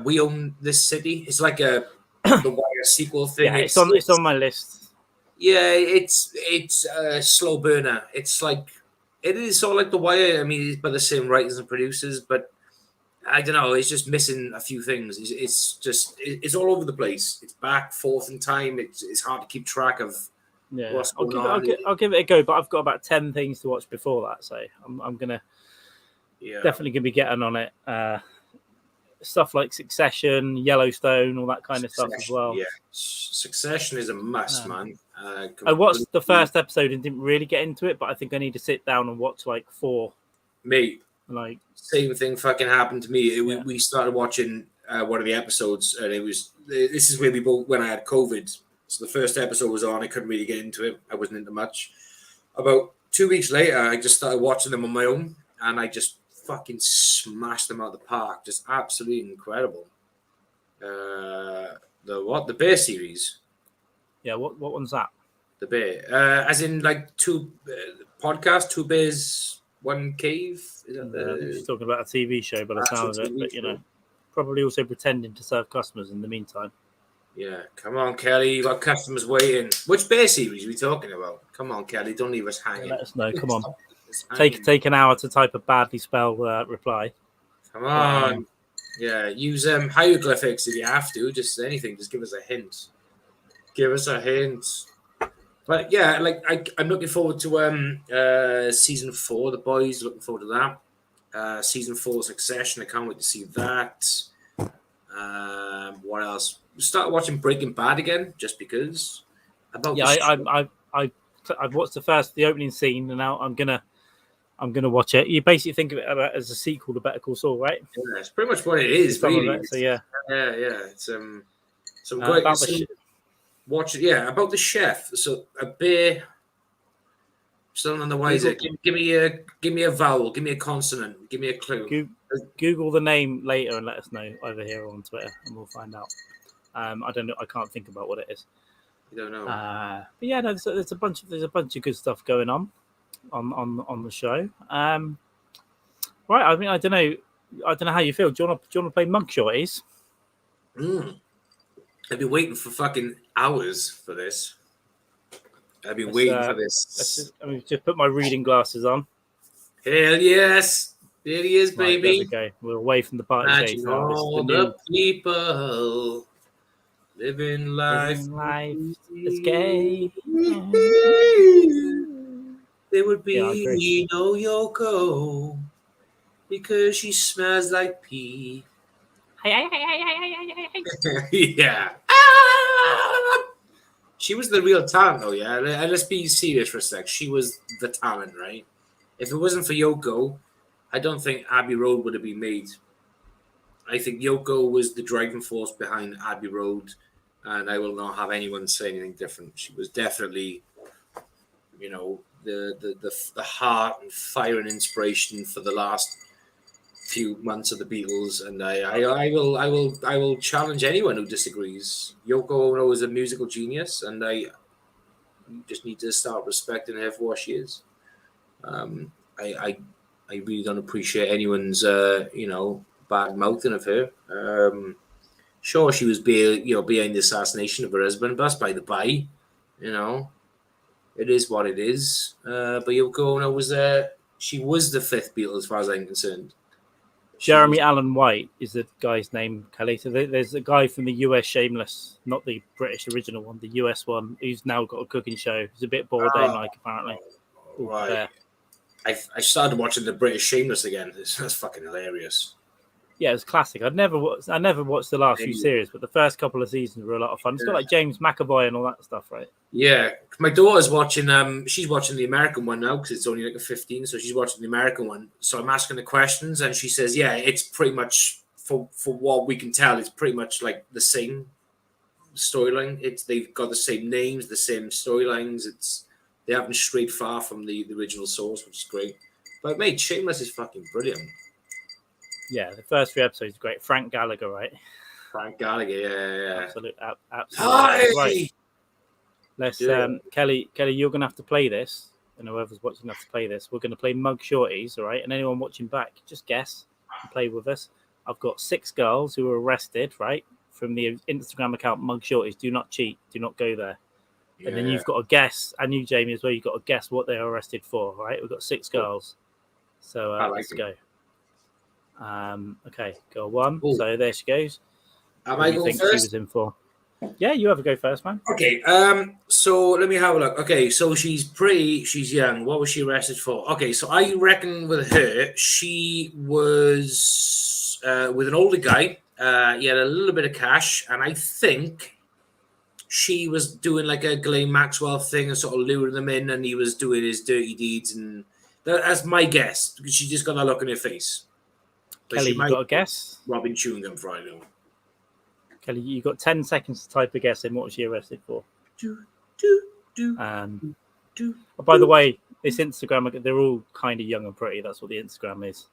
We Own This City. It's like the Wire sequel thing. Yeah, it's on my list. Yeah, it's a slow burner. It's like it is sort of like The Wire. I mean, it's by the same writers and producers, but I don't know. It's just missing a few things. It's all over the place. It's back, forth in time. It's hard to keep track of. Yeah, I'll give it a go. But I've got about 10 things to watch before that, so I'm gonna definitely gonna be getting on it. Stuff like Succession, Yellowstone, all that kind of stuff as well. Yeah, Succession is a must, man. I watched the first episode and didn't really get into it, but I think I need to sit down and watch like 4. Mate, like same thing fucking happened to me. We started watching one of the episodes, and this is where we both when I had COVID. So the first episode was on. I couldn't really get into it. I wasn't into much. About 2 weeks later, I just started watching them on my own, and I just fucking smashed them out of the park. Just absolutely incredible. The Bear series. Yeah, what one's that? The Bear, as in like 2 podcasts, 2 bears, 1 cave. Is that He's talking about a TV show by the sound of it, but probably also pretending to serve customers in the meantime. Yeah, come on, Kelly. You got customers waiting. Which Bear series are we talking about? Come on, Kelly. Don't leave us hanging. Let us know. Come on. Take an hour to type a badly spelled reply. Come on. Yeah, use hieroglyphics if you have to. Just anything. Just give us a hint. Give us a hint. But yeah, like I'm looking forward to season 4. The boys looking forward to that. Season 4 Succession. I can't wait to see that. What else? We started watching Breaking Bad again, just because. I've watched the opening scene, and now I'm gonna watch it. You basically think of it as a sequel to Better Call Saul, right? Yeah, it's pretty much what it is. Really. So yeah. It's some great. Watch it, about the chef. So a bear. Still on the way. Give me a vowel. Give me a consonant. Give me a clue. Google the name later and let us know over here or on Twitter, and we'll find out. I don't know. I can't think about what it is. You don't know. But yeah, no. There's a bunch of good stuff going on the show. Right. I mean, I don't know how you feel. Do you want to play Mugshawtys? I've been waiting for fucking hours for this. I've been waiting for this. Just put my reading glasses on. Hell yes. There he is, baby. Right, there we go. We're away from the party shades now. All the people living life is gay. There would be no Yoko because she smells like pee. Yeah. She was the real talent, though, yeah? Let's be serious for a sec. She was the talent, right? If it wasn't for Yoko, I don't think Abbey Road would have been made. I think Yoko was the driving force behind Abbey Road, and I will not have anyone say anything different. She was definitely, the heart and fire and inspiration for the last few months of the Beatles, and I will challenge anyone who disagrees. Yoko Ono is a musical genius, and I just need to start respecting her for what she is. I really don't appreciate anyone's bad mouthing of her. Sure, she was behind the assassination of her husband, but that's by the by. It is what it is. But Yoko Ono she was the 5th Beatle as far as I'm concerned. Jeremy Allen White is the guy's name, Kelly. So there's a guy from the US Shameless, not the British original one, the US one, who's now got a cooking show. He's a bit Bourdain-like, apparently. Right. I started watching the British Shameless again. That's fucking hilarious. Yeah, it was classic. I never watched the last few series, but the first couple of seasons were a lot of fun. It's got like James McAvoy and all that stuff, right? Yeah, my daughter's watching. She's watching the American one now because it's only like a 15, so she's watching the American one. So I'm asking the questions, and she says, "Yeah, it's pretty much for what we can tell, it's pretty much like the same storyline. They've got the same names, the same storylines. They haven't strayed far from the original source, which is great. But mate, Shameless is fucking brilliant. Yeah, the first 3 episodes are great. Frank Gallagher, right? Frank Gallagher, yeah. Absolutely. Hi! Right. Let's Kelly, you're gonna have to play this, and whoever's watching have to play this. We're gonna play Mugshawtys, all right? And anyone watching back, just guess and play with us. I've got 6 girls who were arrested, right? From the Instagram account Mugshawtys. Do not cheat, do not go there. Yeah. And then you've got to guess, and you, Jamie, as well, you've got to guess what they're arrested for, right? We've got 6 girls. So let's go. Okay, go 1. Ooh. So there she goes. Am I going first? She was in for? Yeah, you have a go first, man. Okay. So let me have a look. Okay, so she's young. What was she arrested for? Okay, so I reckon with her, she was with an older guy. He had a little bit of cash, and I think she was doing like a Ghislaine Maxwell thing and sort of luring them in, and he was doing his dirty deeds, and that's my guess because she just got that look in her face. But Kelly, you got a guess? Robin chewing gum Friday. Kelly, you got 10 seconds to type a guess in. What was she arrested for? By the way, this Instagram, they're all kind of young and pretty. That's what the Instagram is.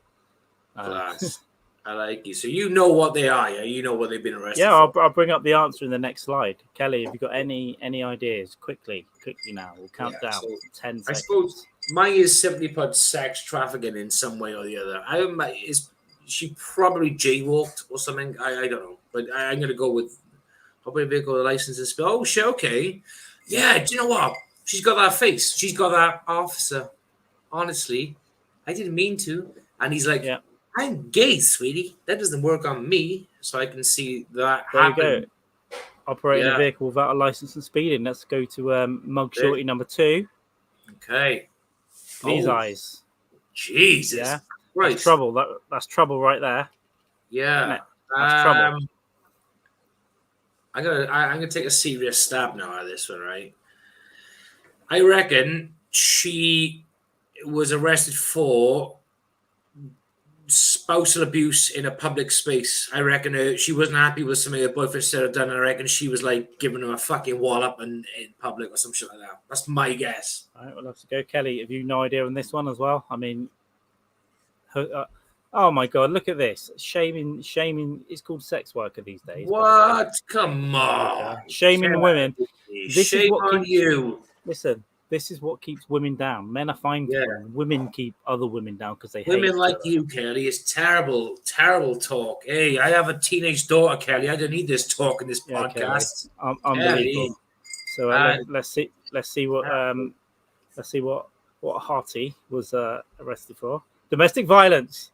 Class. I like you. So you know what they are, yeah? You know what they've been arrested for. I'll bring up the answer in the next slide. Kelly, have you got any ideas? Quickly now. We'll count down. So 10 seconds. I suppose mine is simply put sex trafficking in some way or the other. She probably jaywalked or something. I don't know. But I'm going to go with probably vehicle license and spill. Oh, shit, okay. Yeah, do you know what? She's got that face. She's got that officer. Honestly, I didn't mean to. And he's like, I'm gay, sweetie. That doesn't work on me. So I can see that happen. There you go. Operating a vehicle without a license and speeding. Let's go to Mugshawty number 2. Okay. These eyes. Jesus. Yeah. Right. That's trouble. That's trouble right there. Yeah. That's trouble. I'm gonna take a serious stab now at this one, right? I reckon she was arrested for spousal abuse in a public space. I reckon she wasn't happy with something her boyfriend said or done, and I reckon she was like giving him a fucking wallop in public or some shit like that. That's my guess. All right, we'll have to go. Kelly, have you no idea on this one as well? I mean, oh my God, look at this. Shaming. It's called sex worker these days. What? Come on. Shaming women. Shame on you. Listen, this is what keeps women down. Men are fine for them. Women keep other women down because they hate women like you, Kelly. It's terrible, terrible talk. Hey, I have a teenage daughter, Kelly. I don't need this talk in this podcast. Unbelievable. So let's see what Hottie was arrested for. Domestic violence.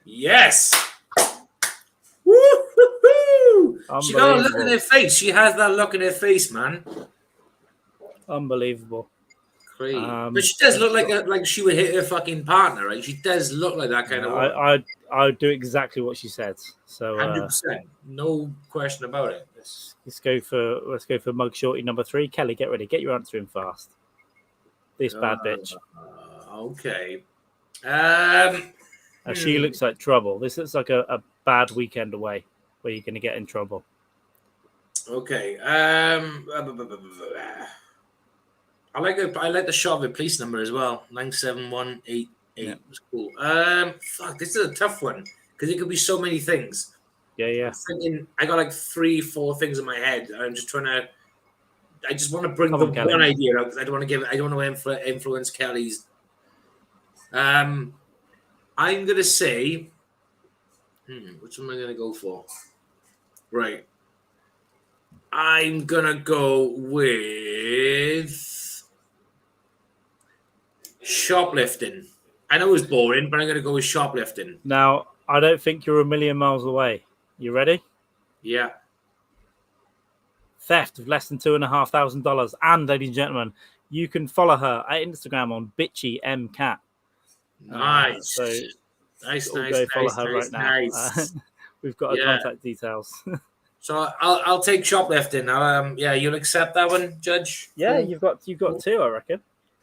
Yes. Woo-hoo-hoo. She got a look in her face. She has that look in her face, man. Unbelievable. But she does look like she would hit her fucking partner, right? She does look like that kind of woman. I would do exactly what she said. So 100%, no question about it. Let's go for Mugshawty number 3. Kelly, get ready. Get your answer in fast. This bad bitch. Okay. She looks like trouble. This looks like a bad weekend away where you're going to get in trouble. Okay. I like the shot of the police number as well. 97188. Yeah. Was cool. Fuck, this is a tough one because it could be so many things. Yeah. I got like 3-4 things in my head. I'm just trying to. I just want to bring the one idea out because I don't want to influence Kelly's. I'm gonna say. Which one am I gonna go for? Right. I'm gonna go with shoplifting. I know it's boring, but I'm going to go with shoplifting. Now, I don't think you're a million miles away. You ready? Yeah. Theft of less than $2,500. And, ladies and gentlemen, you can follow her at Instagram on bitchymcat. Nice. So nice. Follow her right now. We've got her contact details. So I'll take shoplifting. You'll accept that one, Judge? Yeah, Cool. you've got two, I reckon.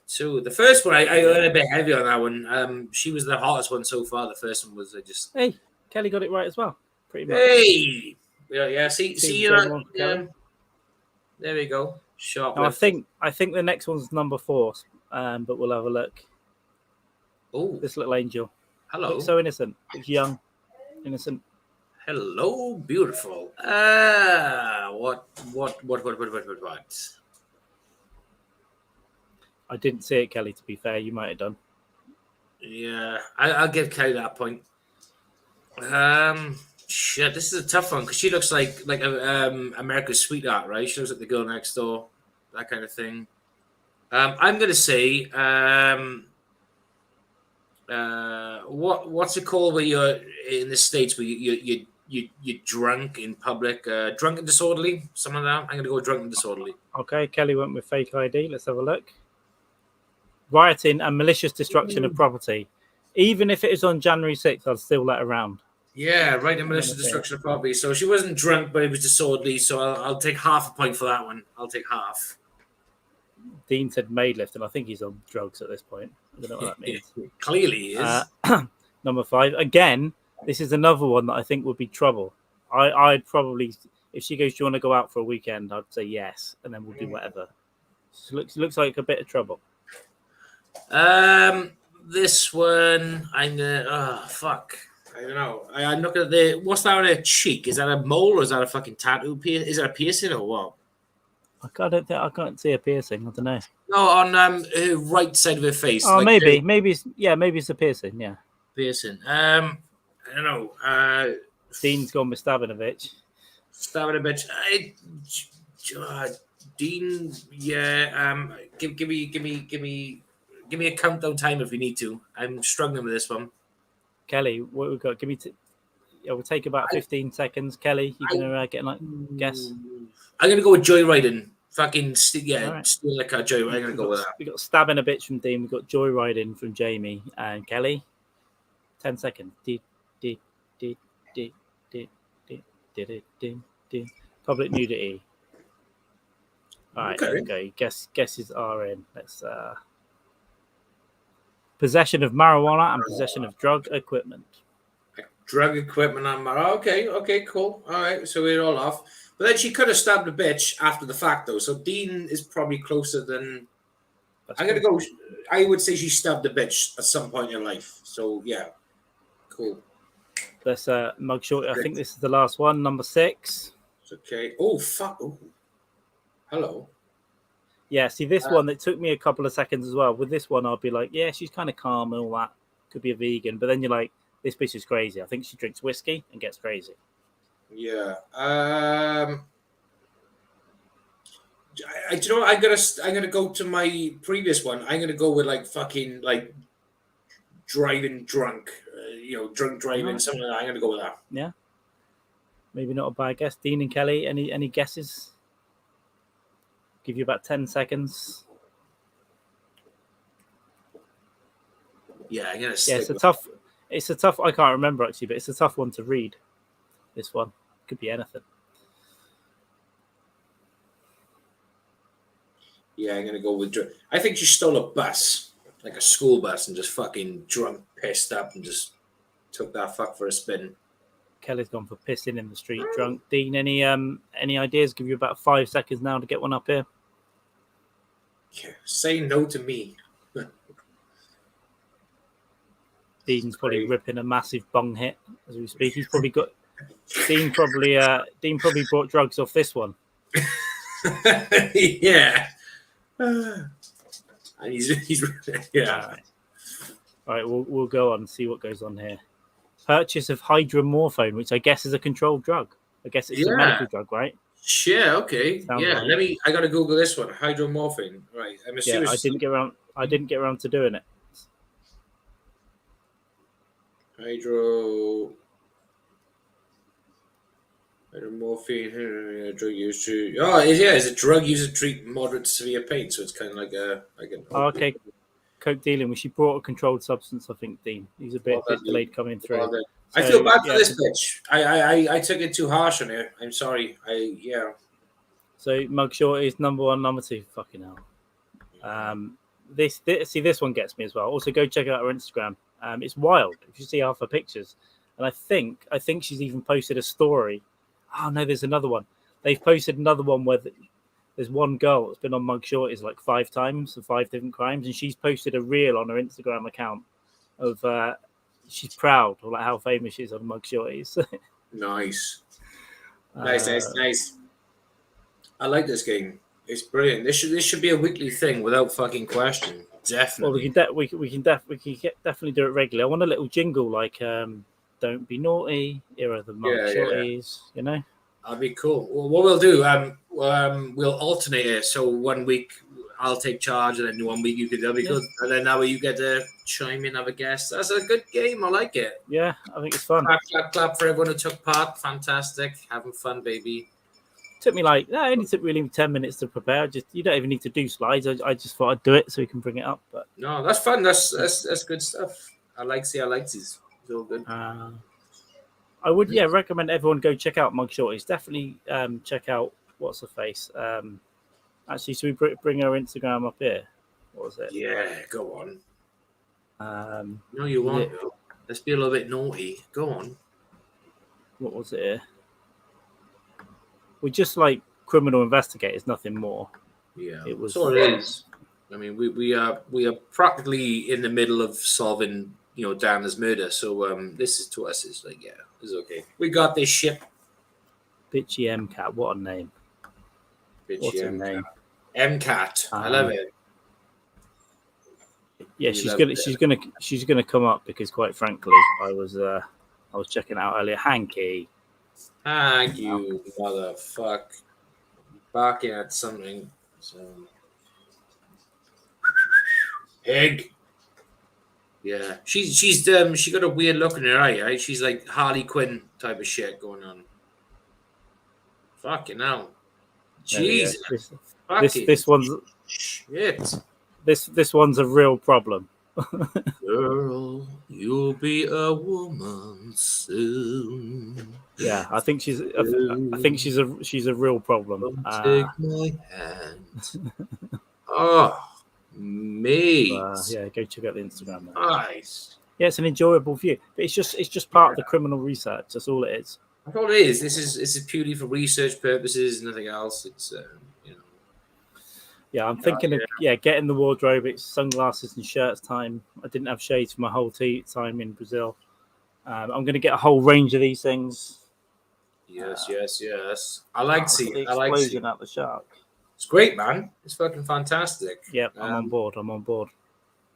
So the first one, I went a bit heavy on that one. She was the hottest one so far. The first one was Hey, Kelly got it right as well. Pretty much. Hey, yeah. See, Kelly. There we go. Now, I think the next one's number 4, but we'll have a look. Oh, this little angel. Hello. Looks so innocent. Looks young, innocent. Hello, beautiful. What? I didn't see it, Kelly. To be fair, you might have done. Yeah, I'll give Kelly that point. Shit, this is a tough one because she looks like America's sweetheart, right? She looks like the girl next door, that kind of thing. I'm gonna say, what's it called where you're in the States where you're drunk in public, drunk and disorderly, something like that. I'm gonna go drunk and disorderly. Okay, Kelly went with fake ID. Let's have a look. Rioting and malicious destruction of property. Even if it is on January 6th, I'd still let her round. Yeah, right, and malicious destruction of property. So she wasn't drunk, but it was disorderly. So I'll take half a point for that one. I'll take half. Dean said maid lift, and I think he's on drugs at this point. I don't know what that means. Clearly he is. Number 5. Again, this is another one that I think would be trouble. I'd probably, if she goes, do you want to go out for a weekend? I'd say yes, and then we'll do whatever. So looks like a bit of trouble. This one, I'm gonna. Oh fuck! I don't know. I'm looking at what's that on her cheek? Is that a mole or is that a fucking tattoo? Is that a piercing or what? I can't see a piercing. I don't know. No, on her right side of her face. Oh, like maybe it's a piercing. Yeah, piercing. I don't know. Dean's gone with stabbing a bitch. Stabbing a bitch. Dean, yeah. Give me a countdown time if we need to. I'm struggling with this one. Kelly, what we've got? We'll take about 15 seconds. Kelly, you gonna get like guess? I'm gonna go with joyriding. Fucking steal like a joyride. I'm gonna go with that. We got stabbing a bitch from Dean. We got joyriding from Jamie and Kelly. 10 seconds. Public nudity. All right, okay. Guesses are in. Let's possession of marijuana and possession of drug equipment. Drug equipment and marijuana. Okay, cool. All right, so we're all off. But then she could have stabbed a bitch after the fact, though. So Dean is probably closer than. I'm gonna go. I would say she stabbed a bitch at some point in her life. So yeah, cool. Let's Mugshawtys. I think this is the last one, number 6. It's okay. Oh fuck. Oh. Hello. Yeah, see this one, it took me a couple of seconds as well. With this one, I'll be like, yeah, she's kind of calm and all that. Could be a vegan. But then you're like, this bitch is crazy. I think she drinks whiskey and gets crazy. Yeah. You know what? I'm gonna go to my previous one. I'm gonna go with like fucking like driving drunk. Drunk driving, something like that. I'm gonna go with that. Yeah. Maybe not a bad guess. Dean and Kelly, any guesses? Give you about 10 seconds. Yeah, I'm gonna. Yeah, it's a tough. I can't remember actually, but it's a tough one to read. This one could be anything. Yeah, I'm gonna go with. I think she stole a bus, like a school bus, and just fucking drunk, pissed up, and just took that fuck for a spin. Kelly's gone for pissing in the street drunk. Dean, any ideas? Give you about 5 seconds now to get one up here. Yeah, say no to me. Dean's probably ripping a massive bong hit as we speak. He's probably got Dean probably brought drugs off this one. Yeah. He's yeah. All right, we'll go on and see what goes on here. Purchase of hydromorphone, which I guess is a controlled drug. I guess it's a medical drug, right? Yeah. Okay. Sounds yeah. Right. I gotta Google this one. Hydromorphone. Right. I'm assuming. Yeah, I didn't get around to doing it. Hydromorphine, drug used to. Oh, it's a drug used to treat moderate to severe pain. So it's kind of like okay. Coke dealing. She brought a controlled substance, I think, Dean. He's a bit delayed coming through. I feel bad for this bitch. I took it too harsh on her. I'm sorry. So Mugshawtys number 1, number 2. Fucking hell. This one gets me as well. Also, go check out her Instagram. It's wild if you see half her pictures. And I think she's even posted a story. Oh no, there's another one. They've posted another one where there's one girl that's been on Mugshawtys like 5 times for 5 different crimes, and she's posted a reel on her Instagram account of she's proud of like how famous she is on Mugshawtys. Nice. Nice. I like this game. It's brilliant. This should be a weekly thing without fucking question. Definitely. Well, we can definitely do it regularly. I want a little jingle like "Don't be naughty," here are the Mugshawtys. You know. That'd be cool. Well, what we'll do, we'll alternate it. So 1 week I'll take charge, and then 1 week you can. That'll be good. And then that way you get to chime in, have a guest. That's a good game. I like it. Yeah, I think it's fun. Clap for everyone who took part. Fantastic, having fun, baby. Took me it only took really 10 minutes to prepare. You don't even need to do slides. I just thought I'd do it so we can bring it up. But no, that's fun. That's good stuff. I like these. It's all good. I would recommend everyone go check out Mugshawtys. Definitely check out what's her face. Actually, should we bring her Instagram up here? What was it? Yeah, go on. No, you won't. Let's be a little bit naughty. Go on. What was it here? We're just like criminal investigators, nothing more. Yeah, it was. So it is. I mean, we are practically in the middle of solving, Dana's murder. So this is to us is like, it's okay. We got this ship. Bitchy MCAT, what a name! What's her name? MCAT. I love it. Yeah, she's gonna come up because, quite frankly, I was checking out earlier. Hanky. Thank you, motherfuck. Barking at something. So. Pig. Yeah, she got a weird look in her eye, right? She's like Harley Quinn type of shit going on. Fucking hell. Jesus. This one's shit. This one's a real problem. Girl, you'll be a woman soon. Yeah, I think she's a real problem. Take my hand. Oh, me. Yeah, go check out the Instagram. Nice. Yeah, it's an enjoyable view, but it's just part of the criminal research. That's all it is. That's all it is. This is purely for research purposes, nothing else. It's Yeah, I'm thinking of getting the wardrobe. It's sunglasses and shirts time. I didn't have shades for my whole time in Brazil. I'm going to get a whole range of these things. Yes. I like seeing the explosion at the shark. It's great, man. It's fucking fantastic. Yep, I'm on board.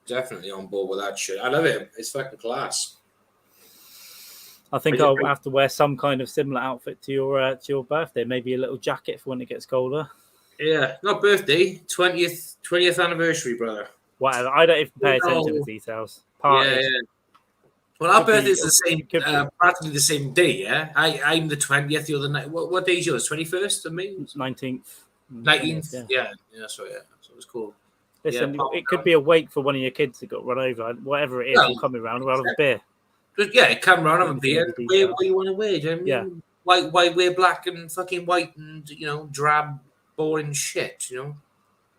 Definitely on board with that shit. I love it. It's fucking class. I think I'll have to wear some kind of similar outfit to your birthday. Maybe a little jacket for when it gets colder. Yeah, not birthday, 20th anniversary, brother. Whatever. I don't even pay attention to the details. Yeah. Well, our birthday is the same, practically the same day. Yeah, I'm the 20th. You're the night. What day is yours? 21st of May. 19th. 19th. Yeah. So it was cool. Listen, it could be a wake for one of your kids that got run over. Whatever it is, will come around. We'll have a beer. Come around, have a beer. Wear what you want to wear. Do you know what I mean? Why wear black and fucking white and drab, boring shit?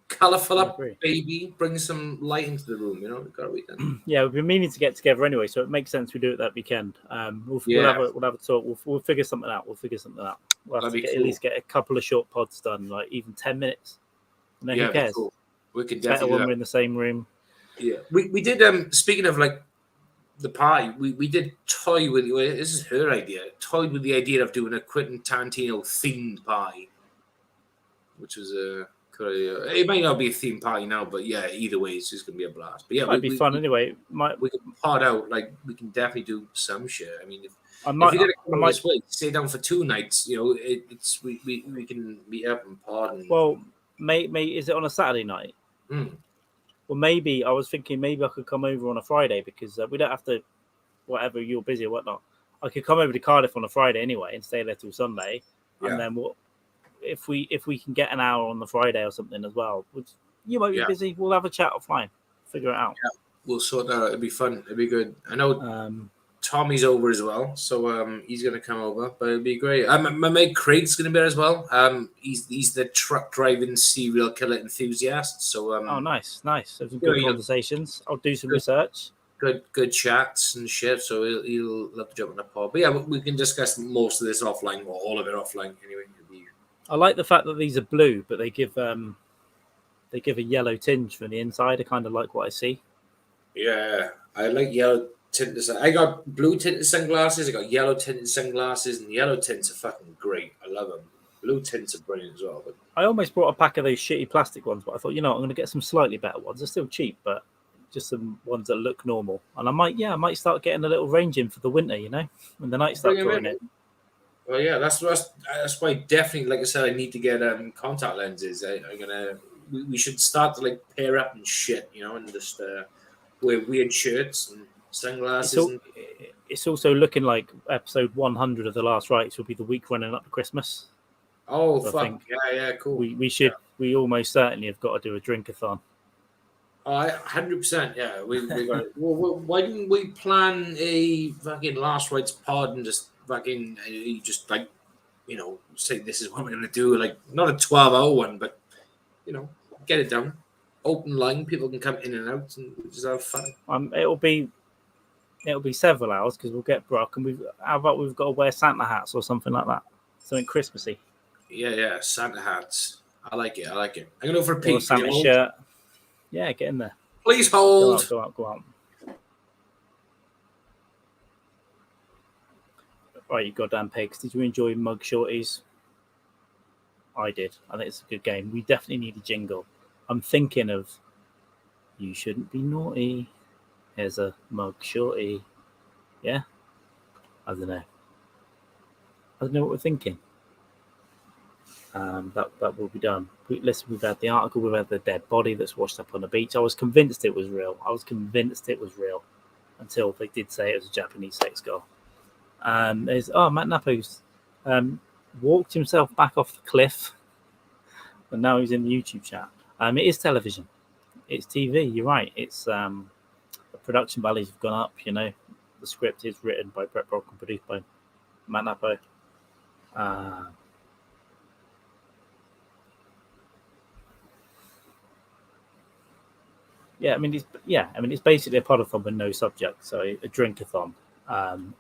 Colourful up, baby. Bring some light into the room. Got to be done. Yeah, we've been meaning to get together anyway, so it makes sense we do it that weekend. We'll have a talk. We'll figure something out. We'll have to at least get a couple of short pods done, like even 10 minutes. And then who cares? Cool. We could definitely better when we're in the same room. Yeah, we did. Speaking of like the party, we did toy with. This is her idea. Toyed with the idea of doing a Quentin Tarantino themed party, which was a. It might not be a theme party now, but either way, it's just gonna be a blast. But might be fun anyway. We can pod out, like we can definitely do some shit. I mean, if you're gonna come this way, stay down for 2 nights. It's we can meet up and pod. And... Well, mate, is it on a Saturday night? Well, maybe I was thinking maybe I could come over on a Friday because we don't have to. Whatever, you're busy or whatnot. I could come over to Cardiff on a Friday anyway and stay there till Sunday, and then if we can get an hour on the Friday or something as well, you might be busy. We'll have a chat offline, figure it out. Yeah, we'll sort that out. It'd be fun. It'd be good. I know Tommy's over as well, so he's gonna come over, but it'll be great. My mate Craig's gonna be there as well. He's the truck driving serial killer enthusiast. So Oh, nice. So some you know, good conversations. I'll do some good. research. Good chats and shit. So he'll love to jump on the pod. But yeah, we can discuss most of this offline, or all of it offline anyway. I like the fact that these are blue, but they give a yellow tinge from the inside. I kind of like what I see. Yeah, I like yellow tinted. I got blue tinted sunglasses. I got yellow tinted sunglasses, and yellow tints are fucking great. I love them. Blue tints are brilliant as well. But I almost brought a pack of those shitty plastic ones, but I thought, I'm going to get some slightly better ones. They're still cheap, but just some ones that look normal. And I might start getting a little range in for the winter, when the nights start drawing in. Well, yeah, that's why definitely, like I said, I need to get contact lenses. We should start to like pair up and shit, and just wear weird shirts and sunglasses. It's also looking like episode 100 of The Last Rites will be the week running up to Christmas. Oh, so fuck. Yeah, cool. We almost certainly have got to do a drink-a-thon. Oh, 100%. Yeah, we got it. Well, why didn't we plan a fucking Last Rites pod and just fucking like, say this is what we're gonna do? Like, not a 12-hour one, but get it done. Open line, people can come in and out and just have fun. It'll be several hours because we'll get Brock, and how about we've got to wear Santa hats or something like that, something Christmassy. Yeah, Santa hats. I like it. I'm gonna go for a peek. Santa shirt. Yeah, get in there. Please hold. Go out. Right, you goddamn pigs. Did you enjoy Mugshawtys? I did. I think it's a good game. We definitely need a jingle. I'm thinking of You Shouldn't Be Naughty. Here's a Mugshawty. Yeah? I don't know what we're thinking. That will be done. We've had the article, we've had the dead body that's washed up on the beach. I was convinced it was real until they did say it was a Japanese sex doll. Matt Napo's walked himself back off the cliff, and now he's in the YouTube chat. It is television, it's TV. You're right. It's the production values have gone up. The script is written by Brett Brock and produced by Matt Napo. It's basically a podathon with no subject, so a drink-a-thon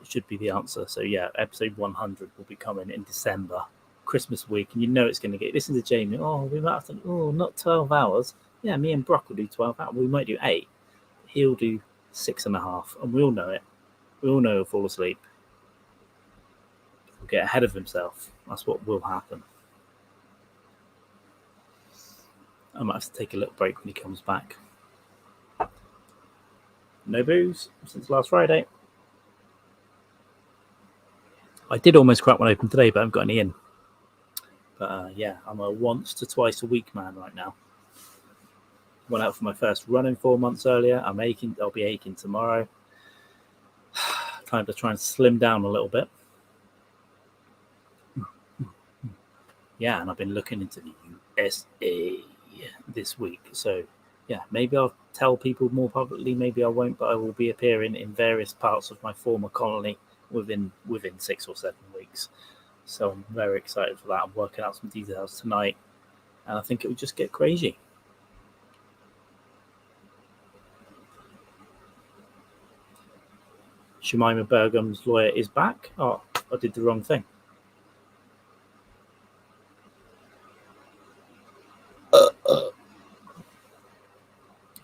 should be the answer. So yeah, episode 100 will be coming in December, Christmas week, and it's going to get. Listen to Jamie. We might have to. Not 12 hours. Yeah, me and Brock will do 12 hours. We might do 8. He'll do 6.5, and we all know it. We all know he'll fall asleep. He'll get ahead of himself. That's what will happen. I might have to take a little break when he comes back. No booze since last Friday. I did almost crack one open today, but I haven't got any in. But I'm a once to twice a week man right now. Went out for my first run 4 months earlier. I'll be aching tomorrow. Time to try and slim down a little bit. Yeah, and I've been looking into the USA this week. So yeah, maybe I'll tell people more publicly, maybe I won't, but I will be appearing in various parts of my former colony within 6 or 7 weeks. So I'm very excited for that. I'm working out some details tonight, and I think it will just get crazy. Jemima Burgum's lawyer is back. Oh, I did the wrong thing.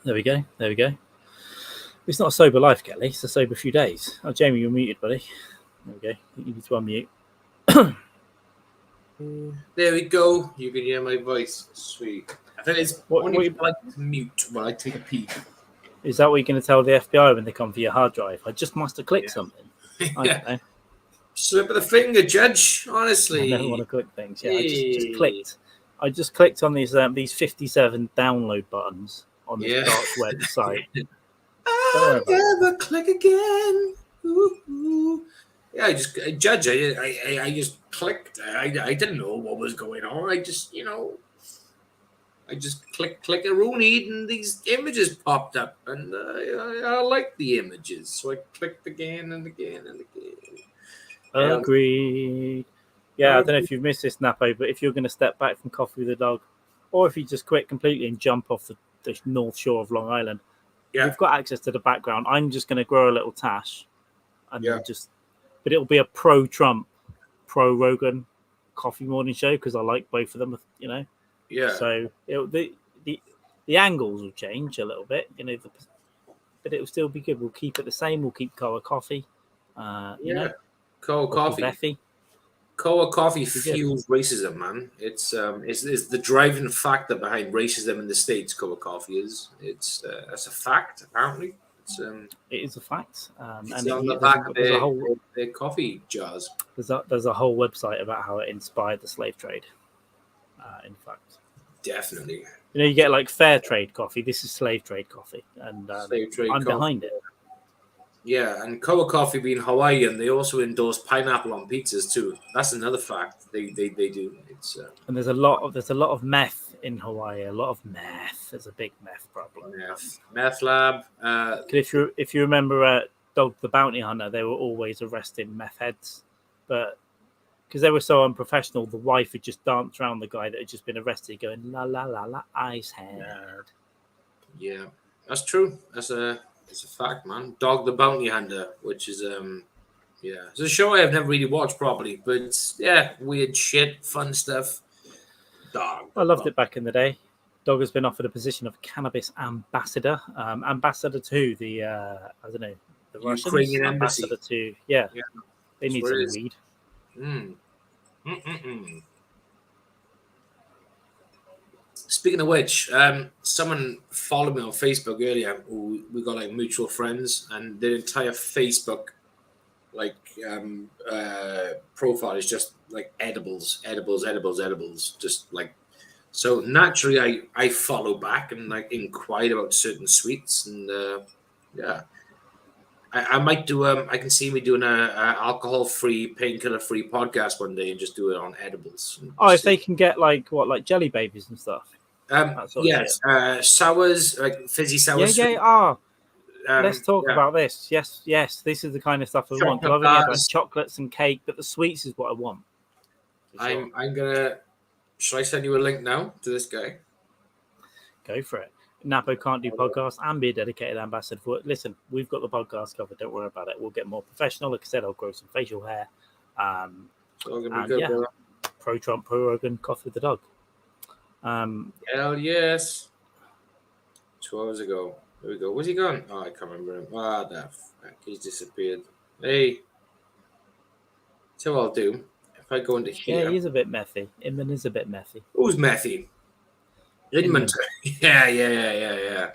There we go. It's not a sober life, Kelly. It's a sober few days. Oh, Jamie, you're muted, buddy. There we go. You need to unmute. There we go. You can hear my voice. Sweet. I think it's what you like to mute while I take a peek. Is that what you're going to tell the FBI when they come for your hard drive? I just must have clicked something. I don't know. Slip of the finger, Judge. Honestly, I never want to click things. Yeah, I just clicked. I just clicked on these 57 download buttons on this dark website. I'll never click again. Ooh. Yeah, I just clicked. I didn't know what was going on. I just, I just click a Rooney, and these images popped up, and I like the images, so I clicked again and again and again. Agreed. Yeah, I don't know if you've missed this, Napo, but if you're going to step back from Coffee with the Dog, or if you just quit completely and jump off the North Shore of Long Island, we've got access to the background. I'm just going to grow a little tash, and but it'll be a pro-Trump, pro-Rogan coffee morning show because I like both of them, you know. Yeah. So the angles will change a little bit, you know, but it will still be good. We'll keep it the same. We'll keep Koa Coffee. You know, Koa Coffee. Koa Coffee fuels racism, man. It's the driving factor behind racism in the States. Koa Coffee is. That's a fact. Apparently, it is a fact. And on the back of their coffee jars. There's a whole website about how it inspired the slave trade. In fact, definitely. You know, you get like fair trade coffee. This is slave trade coffee, and I'm behind it. Yeah, and Koa Coffee being Hawaiian, they also endorse pineapple on pizzas too. That's another fact. They do. It's and there's a lot of meth in Hawaii. A lot of meth. There's a big meth problem. Meth lab. If you remember Dog the Bounty Hunter, they were always arresting meth heads, but because they were so unprofessional, the wife had just danced around the guy that had just been arrested, going la la la la ice head. Yeah, that's true. That's a fact, man. Dog the Bounty Hunter, which is it's a show I've never really watched properly, but it's, weird shit, fun stuff. Dog. I loved it back in the day. Dog has been offered a position of cannabis ambassador. Ambassador to the I don't know, the Russians. Ukrainian embassy. Ambassador to they need some weed. Speaking of which, someone followed me on Facebook earlier. We got like mutual friends, and their entire Facebook profile is just like edibles, just like. So naturally, I follow back and like inquire about certain sweets, and I might do. I can see me doing a alcohol-free, painkiller-free podcast one day and just do it on edibles. If they can get like jelly babies and stuff. Yes, sours, like fizzy sours. Let's talk about this. Yes, this is the kind of stuff I want. I've only had like chocolates and cake, but the sweets is what I want. Sure. I'm gonna. Should I send you a link now to this guy? Go for it. Napo can't do podcasts and be a dedicated ambassador for it. Listen, we've got the podcast covered. Don't worry about it. We'll get more professional. Like I said, I'll grow some facial hair. Pro-Trump, pro-Rogan, Coffee with the Dog. Hell yes. 2 hours ago. There we go. Where's he gone? Oh, I can't remember him. The fuck. He's disappeared. Hey. So I'll do. If I go into here. Yeah, he's a bit methy. Inman is a bit methy. Who's methy? Inman. Yeah.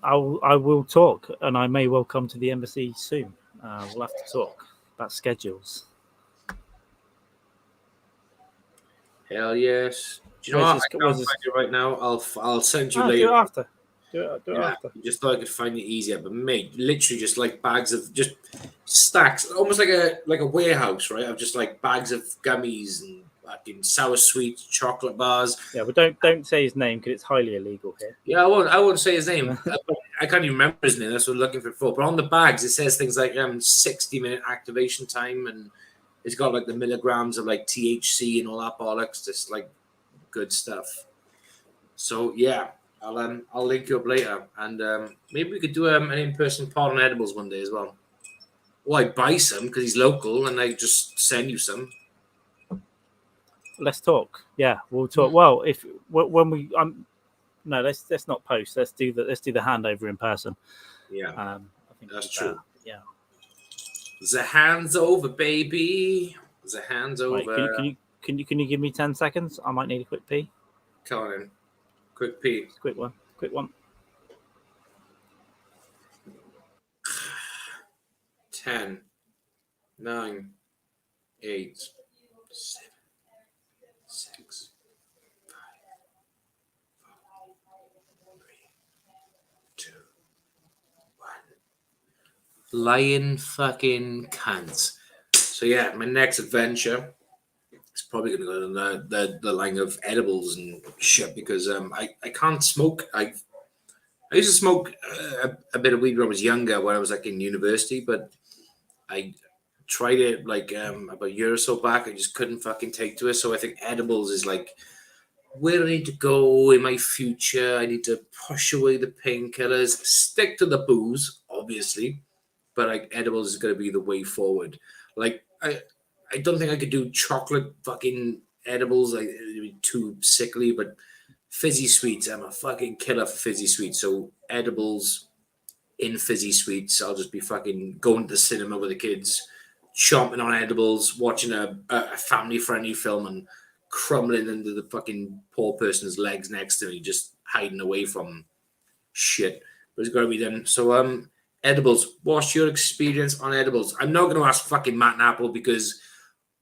I will talk, and I may well come to the embassy soon. We'll have to talk about schedules. Hell yes. Do you know what? I can't find it right now. I'll send you later. Do it after. Do it after. Just thought I could find it easier, but mate, literally just like bags of just stacks, almost like a warehouse, right? Of just like bags of gummies and fucking sour sweet chocolate bars. Yeah, but don't say his name because it's highly illegal here. Yeah, I won't say his name. I can't even remember his name. That's what I'm looking for. But on the bags, it says things like 60-minute activation time, and it's got like the milligrams of like THC and all that bollocks. Just like good stuff. So yeah, I'll link you up later, and maybe we could do an in-person pod on edibles one day as well. Or I buy some because he's local, and I just send you some. Let's talk. Yeah, we'll talk. Well, when we no, let's not post. Let's do the handover in person. Yeah, I think that's true. Yeah, the hands over, baby. The hands over. Right, can you give me 10 seconds? I might need a quick pee. Come on in. Quick pee. Quick one. 10, 9, 8, 7, 6, 5, 4, 3, 2, 1. Lying fucking cunts. So yeah, my next adventure it's probably going to go down the line of edibles and shit because I can't smoke. I used to smoke a bit of weed when I was younger, when I was like in university, but I tried it like about a year or so back. I just couldn't fucking take to it. So I think edibles is like where I need to go in my future. I need to push away the painkillers, stick to the booze, obviously, but like edibles is going to be the way forward. Like I don't think I could do chocolate fucking edibles. Like it'd be too sickly, but fizzy sweets, I'm a fucking killer for fizzy sweets. So edibles in fizzy sweets, I'll just be fucking going to the cinema with the kids, chomping on edibles, watching a family friendly film and crumbling into the fucking poor person's legs next to me, just hiding away from shit. But it's got to be done. So edibles. What's your experience on edibles? I'm not going to ask fucking Matt Apple because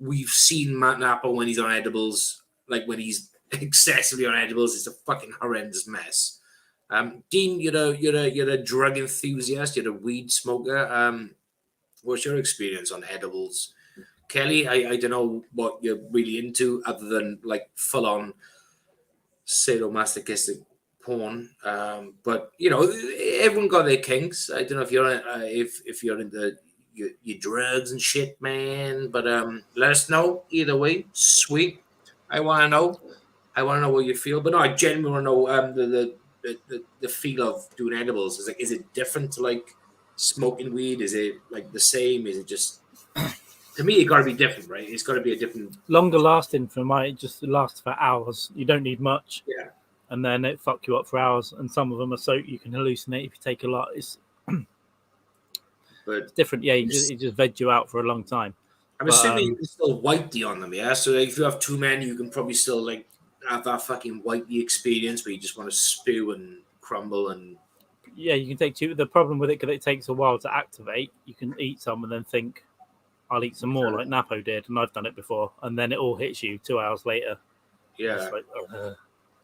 we've seen Matt Apple when he's on edibles, like when he's excessively on edibles. It's a fucking horrendous mess. Dean, you're a drug enthusiast. You're a weed smoker. What's your experience on edibles? Kelly, I don't know what you're really into other than like full on sadomasochistic porn. But you know, everyone got their kinks. I don't know if you're if you're into your drugs and shit, man. But let us know either way. Sweet. I want to know. I want to know what you feel. But no, I genuinely want to know the feel of doing edibles. Is it different to like smoking weed? Is it like the same? Is it just to me? It got to be different, right? It's got to be a different. Longer lasting for it just lasts for hours. You don't need much. Yeah. And then it fuck you up for hours. And some of them are so you can hallucinate if you take a lot. It's different. Yeah, it just veg you out for a long time. I'm assuming you can still whitey on them, yeah? So if you have two men, you can probably still like have that fucking whitey experience where you just want to spew and crumble and... Yeah, you can take two. The problem with it, because it takes a while to activate, you can eat some and then think, I'll eat some more, like Napo did, and I've done it before. And then it all hits you 2 hours later. Yeah. Like,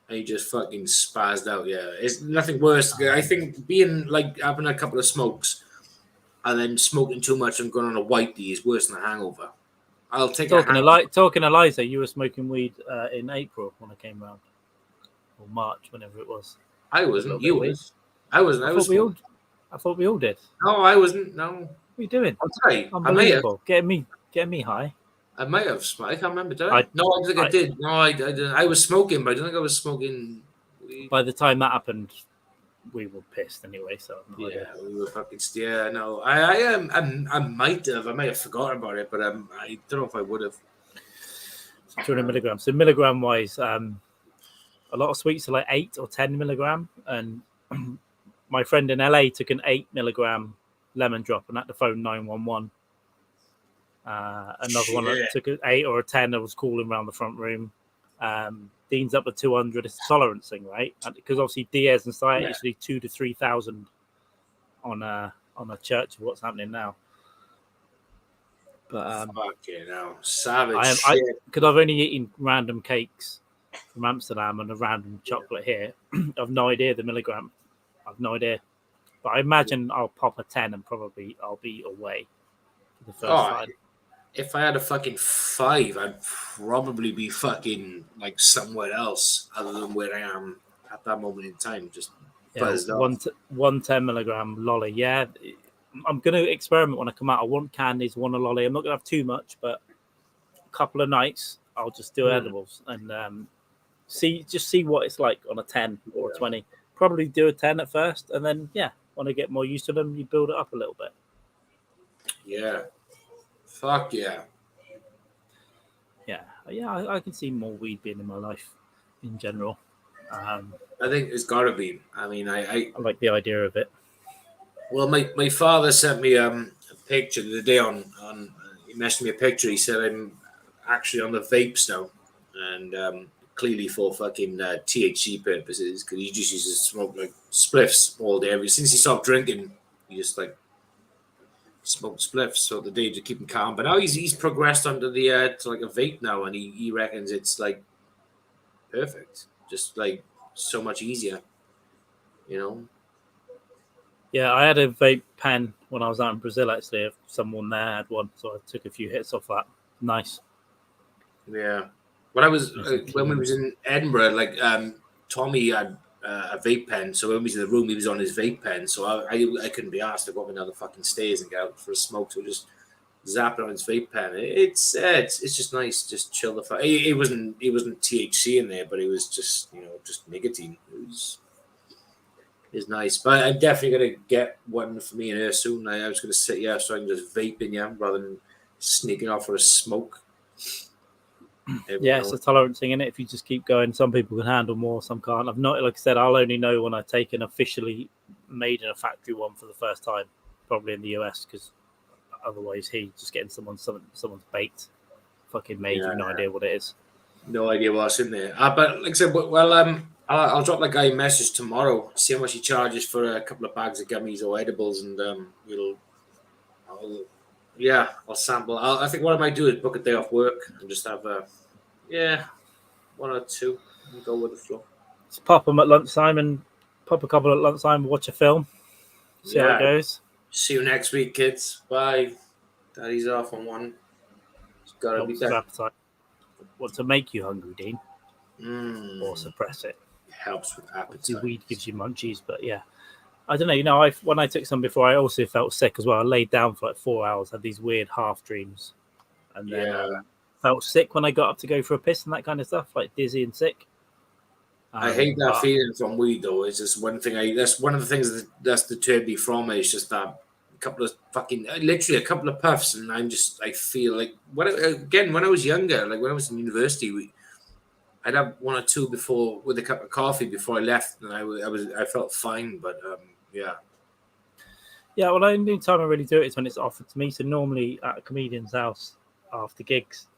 and you just fucking spazzed out, yeah. It's nothing worse. I think being like having a couple of smokes and then smoking too much and going on a whitey is worse than a hangover. I'll take talking Eliza, you were smoking weed in April when I came around, or March, whenever it was. I wasn't. You was. I wasn't. I thought we all did. No, I wasn't. No. What are you doing? I'll tell you. Unbelievable. Getting me high. I might have smoked. I can't remember. Did I? No, I don't think I did. No, I didn't. I was smoking, but I don't think I was smoking weed. By the time that happened, we were pissed anyway. So we were fucking. Yeah, no. I might have forgotten about it, but I don't know if I would have. 200 milligrams. So milligram wise, a lot of sweets are like 8 or 10 milligram, and my friend in LA took an 8 milligram lemon drop and had to phone 911. Another one that took an 8 or a 10 that was calling around the front room. Dean's up at 200. It's a tolerance thing, right? Because obviously Diaz and Syed usually 2,000 to 3,000 on a church of what's happening now. But fucking hell, savage shit. Because I've only eaten random cakes from Amsterdam and a random chocolate here. I've no idea the milligram. I've no idea. But I imagine I'll pop a 10 and probably I'll be away for the first time. If I had a fucking 5, I'd probably be fucking like somewhere else other than where I am at that moment in time. Just buzzed off. 110 milligram lolly. Yeah, I'm going to experiment when I come out. I want candies, want a lolly. I'm not going to have too much, but a couple of nights I'll just do edibles and see what it's like on a 10 or a 20. Probably do a 10 at first, and then when I get more used to them, you build it up a little bit. Yeah. Fuck yeah. Yeah, I can see more weed being in my life in general. I think it's got to be. I mean, I like the idea of it. Well, my father sent me a picture the other day on he messaged me a picture. He said I'm actually on the vapes now, and clearly for fucking THC purposes, because he just uses to smoke like spliffs all day. Ever since he stopped drinking, he just like smoked spliffs so the day to keep him calm. But now he's progressed onto the to like a vape now, and he reckons it's like perfect, just like so much easier, you know. Yeah, I had a vape pen when I was out in Brazil. Actually, if someone there had one, so I took a few hits off that. Nice. Yeah. When we was in Edinburgh, like Tommy had a vape pen, so when we was in the room, he was on his vape pen. So I couldn't be asked to go up and down the fucking stairs and get out for a smoke. So just zap it on his vape pen. It's just nice, just chill the fuck. It wasn't THC in there, but it was just just nicotine. It's nice, but I'm definitely gonna get one for me and her soon. I was gonna sit here so I can just vape in here rather than sneaking off for a smoke. Yeah, it's a tolerance thing, innit? If you just keep going, some people can handle more, some can't. I've not, like I said, I'll only know when I take an officially made in a factory one for the first time, probably in the US, because otherwise he's just getting someone's baked, fucking made. You've no idea what it is. No idea what's in there. But like I said, well, I'll drop that guy a message tomorrow, see how much he charges for a couple of bags of gummies or edibles, and I'll sample. I think what I might do is book a day off work and just have one or two and go with the flow. Just pop them at lunchtime and pop a couple at lunchtime, watch a film, see how it goes. See you next week, kids. Bye. Daddy's off on one. It's gotta be done. Appetite. What to make you hungry, Dean? Or suppress it? It helps with appetite. The weed gives you munchies, but yeah. I don't know. When I took some before, I also felt sick as well. I laid down for like 4 hours, had these weird half dreams, and then felt sick when I got up to go for a piss and that kind of stuff, like dizzy and sick. I hate that feeling from weed, though. It's just one thing. That's one of the things that's deterred me from it. It's just that literally a couple of puffs, and I feel like when I was younger, like when I was in university, I'd have one or two before with a cup of coffee before I left, and I felt fine. But yeah. Well, the only time I really do it is when it's offered to me. So normally at a comedian's house after gigs,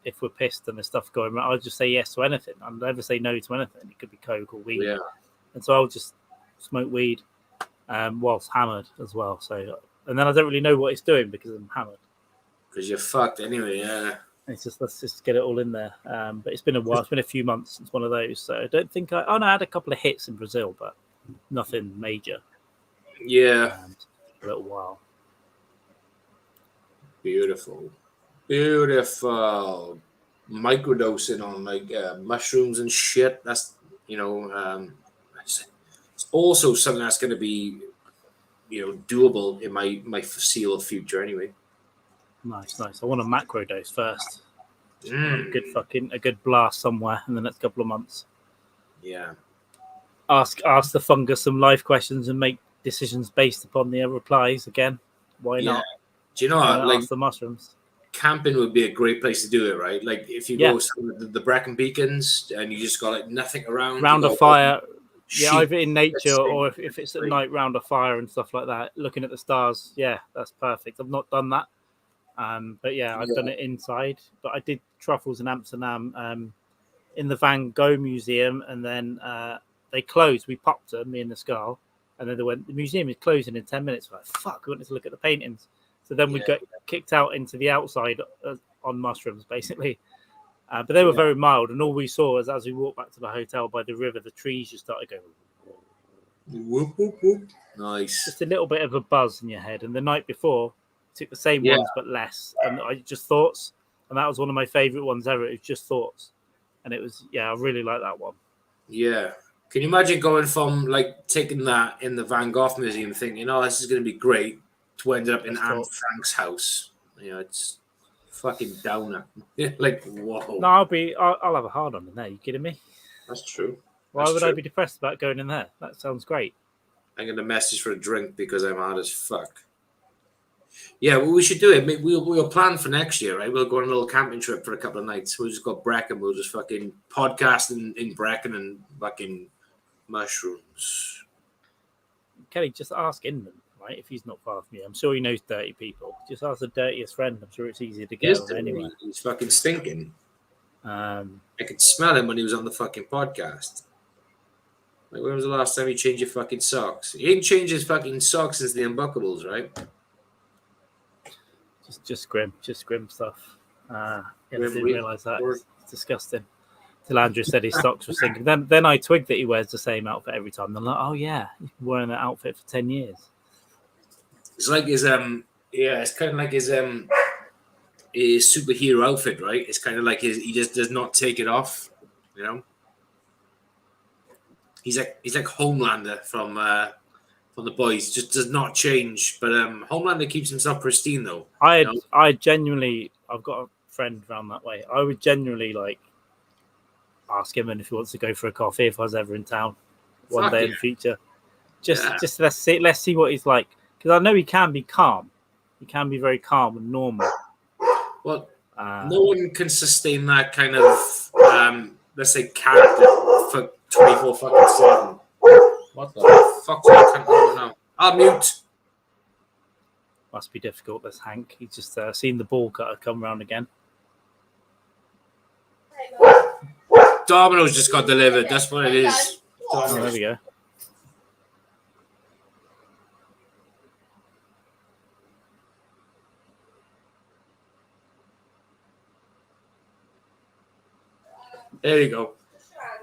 if we're pissed and there's stuff going on, I'll just say yes to anything. I'll never say no to anything. It could be coke or weed. Yeah. And so I'll just smoke weed whilst hammered as well. So, and then I don't really know what it's doing because I'm hammered. Because you're fucked anyway, yeah. It's just, let's just get it all in there. But it's been a while. It's been a few months since one of those. So I don't think I had a couple of hits in Brazil, but nothing major. Yeah. A little while. Beautiful. Microdosing on like mushrooms and shit. That's it's also something that's going to be doable in my foreseeable future anyway. Nice. I want a macro dose first. A good blast somewhere in the next couple of months. Yeah. Ask the fungus some life questions and make decisions based upon the replies again. Why not? Do you know what? Like ask the mushrooms. Camping would be a great place to do it, right? Like if you go to the Brecon Beacons and you just got like nothing around a fire. Either in nature or if it's at night round a fire and stuff like that, looking at the stars. Yeah, that's perfect. I've not done that. But I've done it inside. But I did truffles in Amsterdam in the Van Gogh Museum, and then they closed. We popped them, me and the Skull, and then they went, the museum is closing in 10 minutes. We're like, fuck, we wanted to look at the paintings. So then we got kicked out into the outside on mushrooms, basically. But they were very mild, and all we saw was as we walked back to the hotel by the river, the trees just started going. Whoop, whoop, whoop. Nice. Just a little bit of a buzz in your head. And the night before, took the same ones but less, and I just thoughts, and that was one of my favorite ones ever. It was just thoughts, and it was I really like that one. Yeah. Can you imagine going from like taking that in the Van Gogh Museum, thinking, "Oh, this is going to be great," to end up in Anne Frank's house? It's fucking downer. Like, whoa. No, I'll have a hard on in there. You kidding me? That's true. Why would I be depressed about going in there? That sounds great. I'm going to message for a drink because I'm hard as fuck. Yeah, well, we should do it. We'll plan for next year, right? We'll go on a little camping trip for a couple of nights. We'll just go Brecon. We'll just fucking podcast in Brecon and fucking mushrooms. Kelly, just ask Inman, right? If he's not far from you. I'm sure he knows dirty people. Just ask the dirtiest friend. I'm sure it's easier to get on anyway. He's fucking stinking. I could smell him when he was on the fucking podcast. Like, when was the last time he changed your fucking socks? He ain't changed his fucking socks since the Unbuckables, right? Just grim stuff. I didn't realise that. It's disgusting. Till Andrew said his socks were sinking. Then I twigged that he wears the same outfit every time. I'm like, oh yeah, he's been wearing that outfit for 10 years. It's like his it's kind of like his his superhero outfit, right? It's kind of like he just does not take it off, you know. He's like Homelander from the boys, just does not change. But Homelander keeps himself pristine though. I genuinely, I've got a friend around that way. I would genuinely like ask him if he wants to go for a coffee if I was ever in town one day in the future. Just let's see what he's like, because I know he can be calm. He can be very calm and normal. Well, no one can sustain that kind of let's say character for 24 fucking 7. What the fuck's that now? I'll mute. Must be difficult. There's Hank. He's just seen the ball cutter come round again. Domino's just got delivered. That's what it is. Oh, there we go. There you go.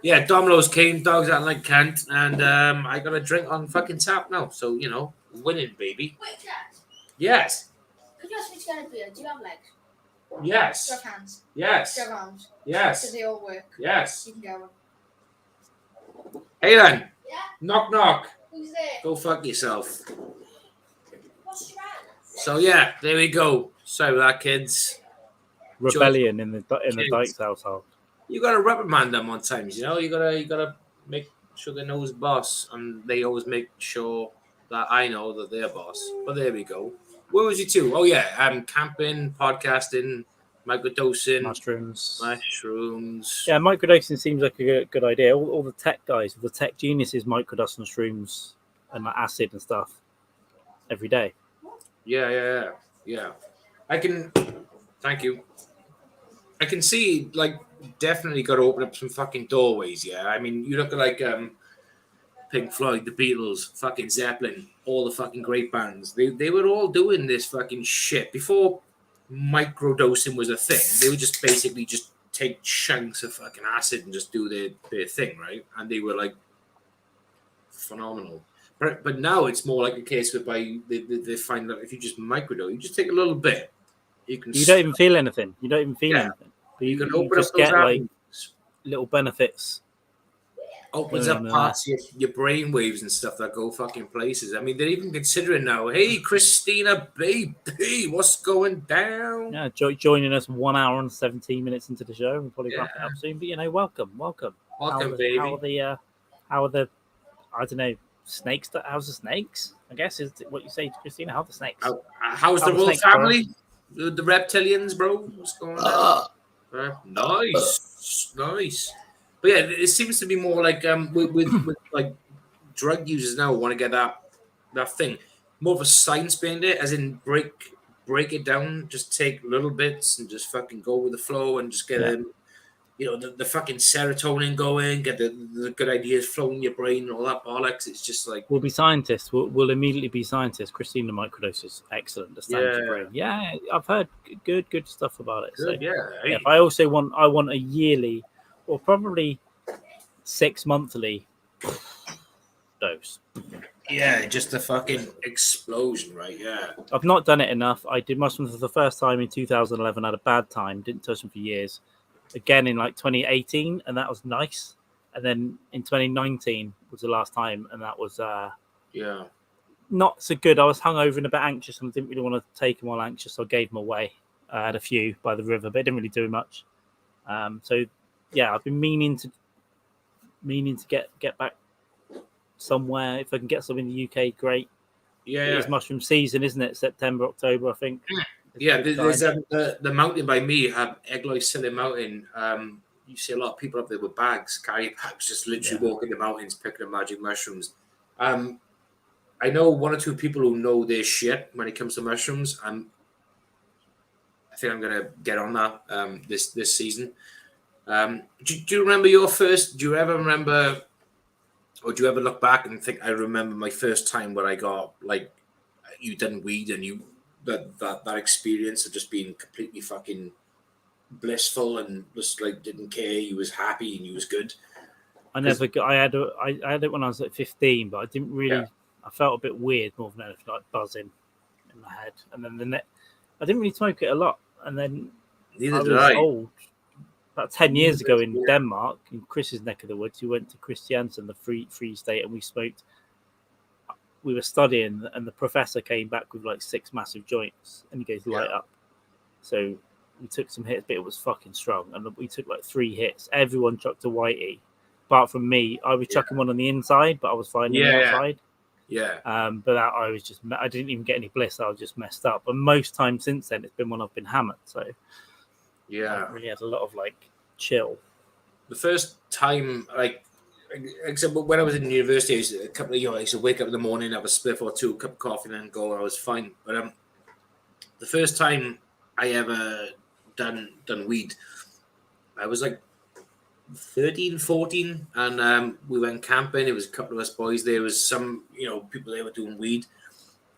Yeah, Domino's came, dogs out like Kent, and I got a drink on fucking tap now. So, you know, winning, baby. Wait, Jack. Yes. Could you ask me to get a beer? Do you have legs? Yes. Do you have hands? Yes. Do you have arms? Yes. Do they all work? Yes. You can go. Hey then. Yeah? Knock knock. Who's there? Go fuck yourself. What's your hand? So yeah, there we go. Sorry about that, kids. Rebellion in the Dykes household. You gotta reprimand them on times, you know. You gotta make sure they know who's boss, and they always make sure that I know that they're boss. But there we go. Where was you two? Oh yeah, camping, podcasting, microdosing, Mushrooms. Yeah, microdosing seems like a good idea. All the tech guys, the tech geniuses, microdose on shrooms and like acid and stuff every day. Yeah. I can. Thank you. I can see, like, definitely got to open up some fucking doorways. Yeah, I mean, you look at like Pink Floyd, the Beatles, fucking Zeppelin, all the fucking great bands. They were all doing this fucking shit before microdosing was a thing. They would just basically just take chunks of fucking acid and just do their thing, right? And they were like phenomenal. But now it's more like a case whereby they find that if you just microdose, you just take a little bit. You don't even feel anything. You don't even feel anything. But you can open just up those get like little benefits. Opens up parts of your brain waves and stuff that go fucking places. I mean, they're even considering now, hey, Christina, baby, what's going down? Yeah, joining us 1 hour and 17 minutes into the show. We'll probably wrap it up soon. But, you know, welcome. Welcome, baby. How are the, I don't know, snakes? How's the snakes? I guess is what you say, Christina. How are the snakes? How's the royal family? The reptilians, bro? What's going on? Nice. But yeah, it seems to be more like with like drug users now want to get that thing more of a science behind it, as in break it down, just take little bits and just fucking go with the flow and just get them, you know, the fucking serotonin going, get the good ideas flowing in your brain and all that bollocks. It's just like we'll be scientists. We'll immediately be scientists. Christina microdoses, excellent. Your brain. Yeah, I've heard good stuff about it. Good, so, I also want a yearly or probably 6 monthly dose. Yeah, just a fucking explosion, right? Yeah. I've not done it enough. I did mushrooms for the first time in 2011. Had a bad time. Didn't touch them for years. Again in like 2018, and that was nice. And then in 2019 was the last time, and that was not so good. I was hungover and a bit anxious, and I didn't really want to take them while anxious, so I gave them away. I had a few by the river, but it didn't really do much. So yeah, I've been meaning to get back somewhere. If I can get some in the UK, great. Yeah, it's mushroom season, isn't it? September, October, I think. Yeah, there's the mountain by me, Egloy Silly Mountain. You see a lot of people up there with bags, carry bags, just literally walking the mountains, picking up magic mushrooms. I know one or two people who know their shit when it comes to mushrooms. I think I'm gonna get on that this season. Do you remember your first? Do you ever remember, or do you ever look back and think, I remember my first time where I got like you done weed and you that experience of just being completely fucking blissful and just like didn't care, you was happy and you was good. I had it when I was like 15, but I didn't really. I felt a bit weird more than anything, like buzzing in my head, and then I didn't really smoke it a lot. And then Neither I did was I. old. About 10 years ago in Denmark, in Chris's neck of the woods, we went to Christiansen, the free state, and we smoked. We were studying, and the professor came back with like 6 massive joints, and he goes, light up. So we took some hits, but it was fucking strong. And we took like 3 hits. Everyone chucked a whitey. Apart from me, I was chucking one on the inside, but I was fine on the outside. Yeah. But that I didn't even get any bliss. I was just messed up. And most times since then, it's been when I've been hammered. So yeah, I really had a lot of like chill. The first time, like, except when I was in university, I used I used to wake up in the morning, have a spliff or 2, a cup of coffee, and then go. I was fine. But the first time I ever done weed, I was like 13, 14, and we went camping. It was a couple of us boys. There was some, people there were doing weed.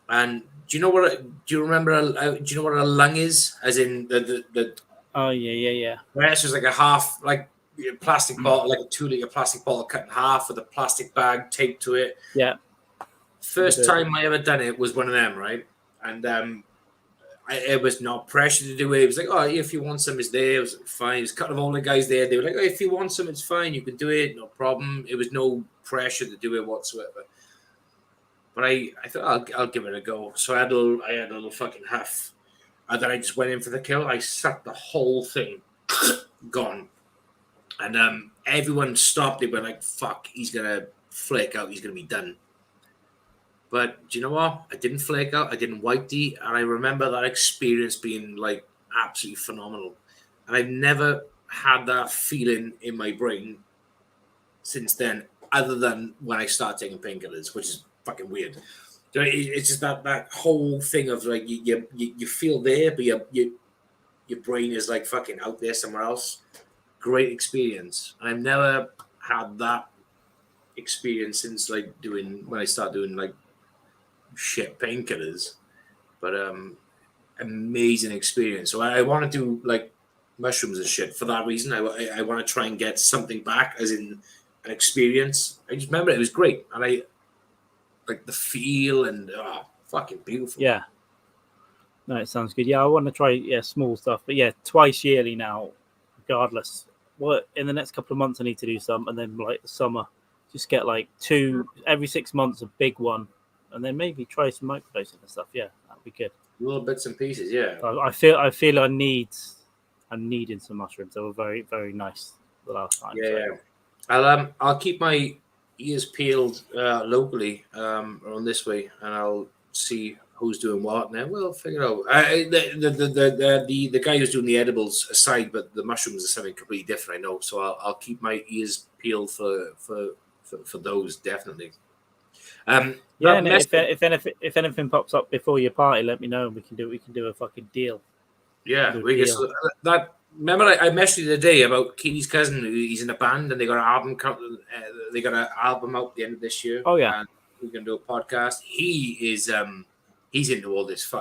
And do you know what? Do you remember? Do you know what a lung is? As in the Oh yeah. Where it's just like a half, like plastic bottle, like a 2-liter plastic bottle cut in half with a plastic bag taped to it. Yeah. First time I ever done it was one of them, right? And it was not pressure to do it. It was like, oh, if you want some, it's there. It was fine. It was a couple of older guys there. They were like, oh, if you want some, it's fine. You can do it, no problem. It was no pressure to do it whatsoever. But I thought I'll give it a go. So I had a little fucking huff, and then I just went in for the kill. I sucked the whole thing, gone, and everyone stopped. They were like, "Fuck, he's gonna flake out. He's gonna be done." But do you know what? I didn't flake out. I didn't whitey, and I remember that experience being like absolutely phenomenal. And I've never had that feeling in my brain since then, other than when I started taking painkillers, which is fucking weird. So it's just that whole thing of like you feel there, but your brain is like fucking out there somewhere else. Great experience. And I've never had that experience since like when I started doing like shit painkillers. But amazing experience. So I want to do like mushrooms and shit for that reason. I want to try and get something back, as in an experience. I just remember it was great, and I like the feel and fucking beautiful. Yeah. No, it sounds good. Yeah, I want to try small stuff, but twice yearly now, regardless. What in the next couple of months I need to do some, and then like the summer, just get like 2 every 6 months, a big one, and then maybe try some microdosing and stuff. Yeah, that'd be good. Little bits and pieces, yeah. I feel I'm needing some mushrooms. They were very, very nice the last time. Yeah. I'll keep my ears peeled locally around this way, and I'll see who's doing what, and then we'll figure it out. The guy who's doing the edibles aside, but the mushrooms are something completely different, I know. So I'll keep my ears peeled for those, definitely. And if anything pops up before your party, let me know, and we can do a fucking deal. Yeah, remember I messaged you the day about Keely's cousin. He's in a band, and they got an album. They got an album out at the end of this year. Oh yeah, and we're gonna do a podcast. He is he's into all this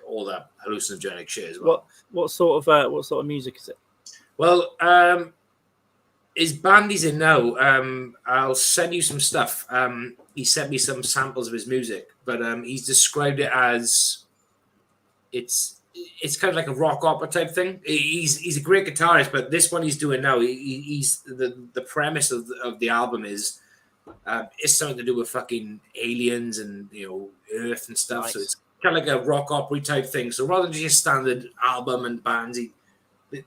all that hallucinogenic shit as well. What sort of music is it? Well, his band he's in now. I'll send you some stuff. He sent me some samples of his music, but he's described it as it's kind of like a rock opera type thing. He's a great guitarist, but this one he's doing now, he's the premise of the album is it's something to do with fucking aliens and Earth and stuff. Nice. So it's kind of like a rock opera type thing. So rather than just a standard album and bands,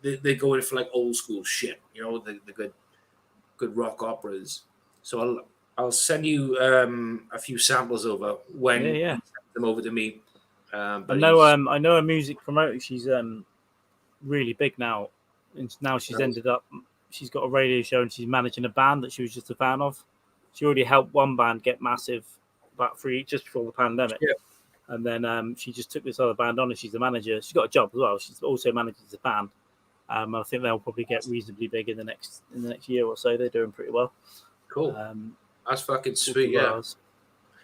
they go in for like old school shit. The good rock operas. So I'll send you a few samples over when you send them over to me. But I know a music promoter. She's really big now, and now she's ended up. She's got a radio show, and she's managing a band that she was just a fan of. She already helped one band get massive just before the pandemic, and then she just took this other band on, and she's the manager. She's got a job as well. She's also manages the band. I think they'll probably get reasonably big in the next year or so. They're doing pretty well. Cool. That's fucking sweet. Yeah. Bars.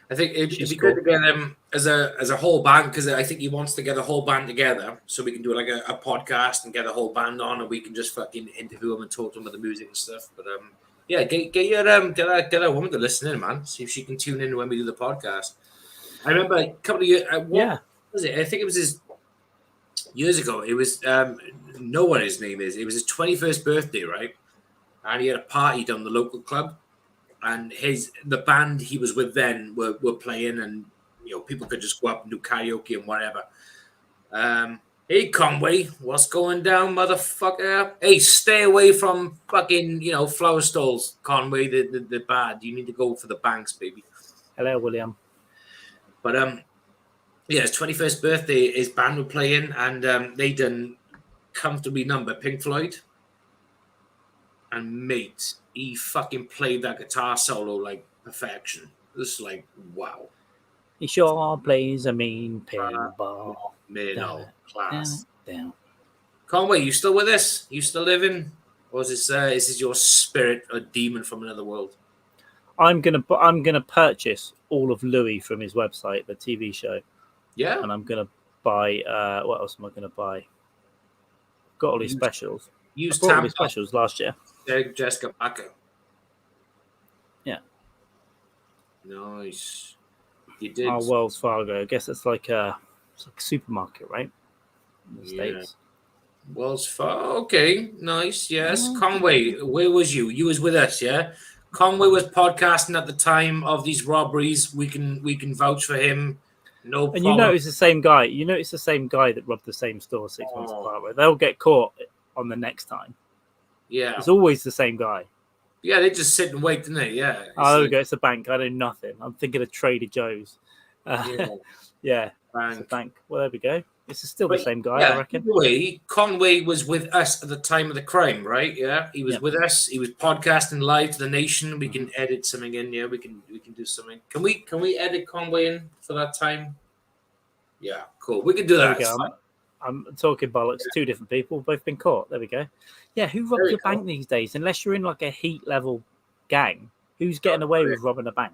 I think it'd be good to get them as a whole band, because I think he wants to get a whole band together so we can do like a podcast and get a whole band on, and we can just fucking interview them and talk to them about the music and stuff. But get a woman to listen in, man. See if she can tune in when we do the podcast. I remember a couple of years. What was it? I think it was his years ago. It was know what his name is. It was his 21st birthday, right? And he had a party down the local club, and the band he was with then were playing, and people could just go up and do karaoke and whatever. Hey Conway, what's going down, motherfucker? Hey, stay away from fucking flower stalls, Conway. The bad. You need to go for the banks, baby. Hello, William. But yeah, his 21st birthday, his band were playing, and they done Comfortably Numb by Pink Floyd. And mate, he fucking played that guitar solo like perfection. This is like, wow. He sure plays a mean pinball. Class. Down. Conway, you still with us? You still living? Or is this your spirit, a demon from another world? I'm gonna purchase all of Louis from his website, the TV show. Yeah. And I'm gonna buy. What else am I gonna buy? Got all these specials. I bought all these specials last year. Jessica Parker. Yeah. Nice. You did. Oh, Wells Fargo. I guess it's like a supermarket, right? In the States. Wells Fargo. Okay. Nice. Yes. Conway, where was you? You was with us, yeah? Conway was podcasting at the time of these robberies. We can vouch for him. No problem. And you know it's the same guy. You know it's the same guy that robbed the same store 6 months apart. Right? They'll get caught on the next time. Yeah. It's always the same guy. Yeah, they just sit and wait, don't they? Yeah. Oh, there we go. It's a bank. I know nothing. I'm thinking of Trader Joe's. Yeah. It's a bank. Well, there we go. It's still the same guy, I reckon. Conway was with us at the time of the crime, right? Yeah, he was with us. He was podcasting live to the nation. We can edit something in. Yeah, we can do something. Can we edit Conway in for that time? Yeah, cool. We can do that. I'm talking bollocks. Two different people, both been caught. There we go. Yeah, who robs a bank these days? Unless you're in like a heat level gang, who's getting away with robbing a bank?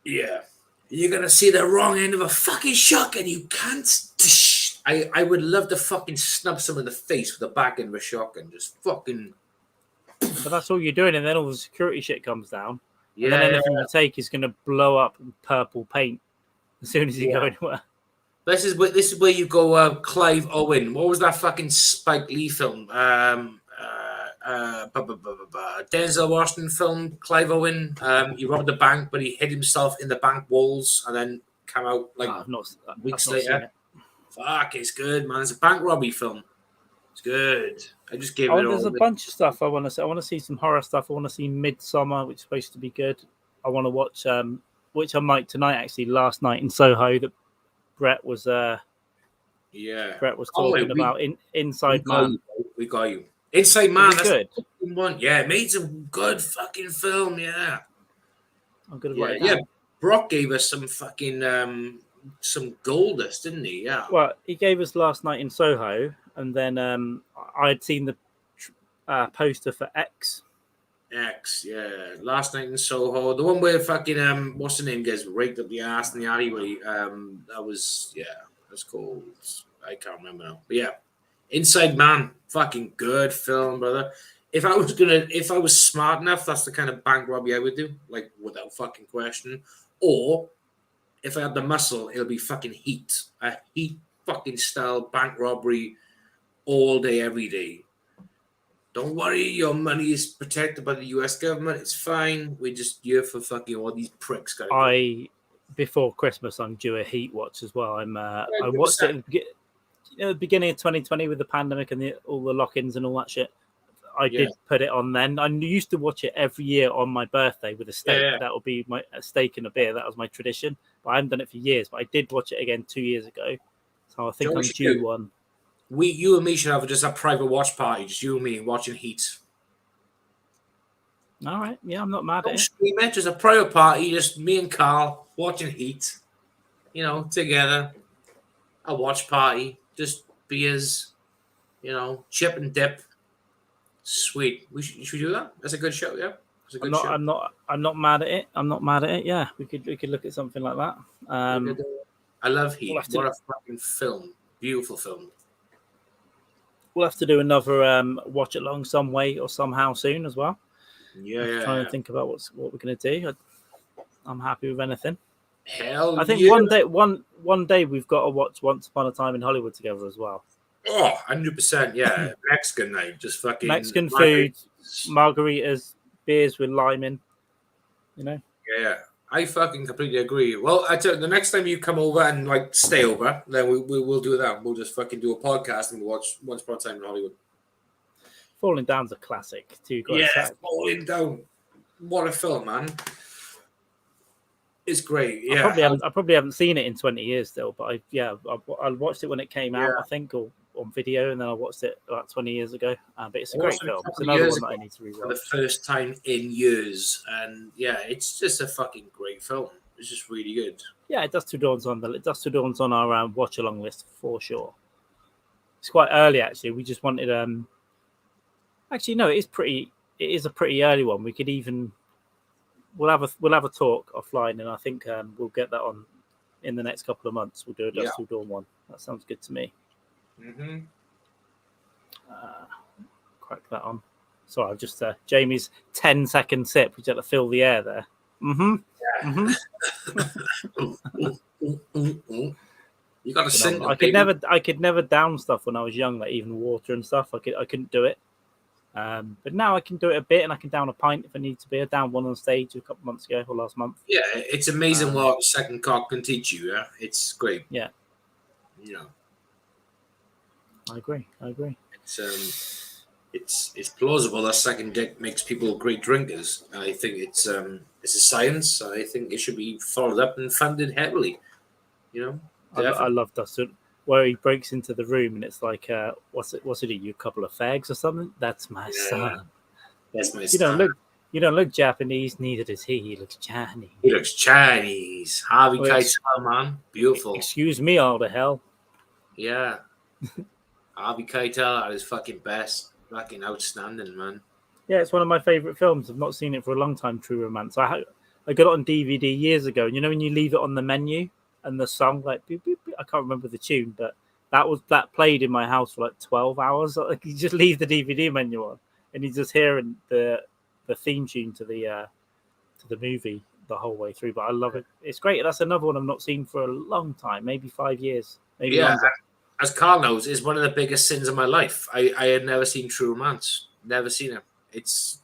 Yeah. You're going to see the wrong end of a fucking shotgun. You can't. I would love to fucking snub someone in the face with the back end of a shotgun. Just fucking. But that's all you're doing. And then all the security shit comes down. Yeah. And then anything you take is going to blow up in purple paint as soon as you go anywhere. This is where you go, Clive Owen. What was that fucking Spike Lee film? Denzel Washington film, Clive Owen. He robbed the bank, but he hid himself in the bank walls and then came out weeks later. Fuck, it's good, man. It's a bank robbery film. It's good. I just gave it all. There's a bunch of stuff I want to see. I want to see some horror stuff. I want to see Midsummer, which is supposed to be good. I want to watch, which I might tonight, actually, last night in Soho, that Brett was talking about Inside Man. We got you. Inside Man, that's good. One. Yeah, it made some good fucking film. Yeah, I'm good at it. Brock gave us some fucking some Goldust, didn't he? Yeah. Well, he gave us last night in Soho, and then I had seen the poster for X. Yeah. Last night in Soho, the one where fucking what's the name gets raked up the ass in the alleyway. That's called. I can't remember now. But yeah. Inside Man, fucking good film, brother. If I was smart enough, that's the kind of bank robbery I would do, like without fucking question. Or if I had the muscle, it'll be fucking Heat, a Heat fucking style bank robbery, all day, every day. Don't worry, your money is protected by the US government. It's fine. We're just here for fucking all these pricks. Before Christmas, I'm due a Heat watch as well. I watched it. At the beginning of 2020 with the pandemic and all the lock-ins and all that shit, I did put it on then. I used to watch it every year on my birthday with a steak. Yeah. That would be a steak and a beer. That was my tradition. But I haven't done it for years. But I did watch it again 2 years ago. So I think I'm due one. You and me should have just a private watch party. Just you and me watching Heat. All right. Yeah, I'm not mad at it. Just a private party. Just me and Carl watching Heat. Together. A watch party. Just beers, chip and dip. Sweet. Should we do that? That's a good show, yeah. It's a good show. I'm not mad at it. Yeah, we could look at something like that. I love Heat. What a fucking film. Beautiful film. We'll have to do another watch along some way or somehow soon as well. Yeah. Trying to think about what we're gonna do. I'm happy with anything. Hell I think yeah. one day we've got to watch Once Upon a Time in Hollywood together as well. Oh, 100%. Yeah. Mexican night. Just fucking. Mexican food, margaritas, beers with lime in. You know. Yeah. I fucking completely agree. Well, I tell you, the next time you come over and like stay over, then we'll do that. We'll just fucking do a podcast and watch Once Upon a Time in Hollywood. Falling Down's a classic. Too great. Yeah, Falling Down. What a film, man. It's great. Yeah, I probably haven't seen it in 20 years still, but I watched it when it came out, I think, or on video, and then I watched it about 20 years ago. But it's a great film. It's another one that I need to rewatch for the first time in years, and yeah, it's just a fucking great film. It's just really good. Yeah, Dust Till Dawn's on our watch along list for sure. It's quite early actually. We just wanted actually no, it is a pretty early one. We could even we'll have a talk offline, and I think we'll get that on in the next couple of months. We'll do a Dust Till Dawn one. That sounds good to me. Mm-hmm. Crack that on. Sorry, I've just Jamie's 10-second sip. We just had to fill the air there. Mm-hmm. Yeah. Mm-hmm. You got to sing. I could never down stuff when I was young, like even water and stuff. I couldn't do it. But now I can do it a bit, and I can down a pint if I need to be. I downed one on stage a couple months ago or last month. Yeah, it's amazing what second cock can teach you. Yeah, it's great. Yeah, yeah. I agree. It's plausible that second dick makes people great drinkers. I think it's a science. I think it should be followed up and funded heavily. You know, I love Dustin where he breaks into the room and it's like, what's it? You a couple of fags or something? That's my son. That's my son. You don't look Japanese. Neither does he. He looks Chinese. He looks Chinese. Harvey Keitel, man, beautiful. Excuse me, all the hell. Yeah, Harvey Keitel at his fucking best. Fucking outstanding, man. Yeah, it's one of my favorite films. I've not seen it for a long time. True Romance. I got it on DVD years ago. And you know when you leave it on the menu and the song like beep, beep, beep, I can't remember the tune, but that played in my house for like 12 hours. Like you just leave the DVD menu on and you just hearing the theme tune to the movie the whole way through. But I love it. It's great. That's another one I've not seen for a long time, maybe 5 years, maybe longer. As Carl knows, is one of the biggest sins of my life. I had never seen True Romance. Never seen it. It's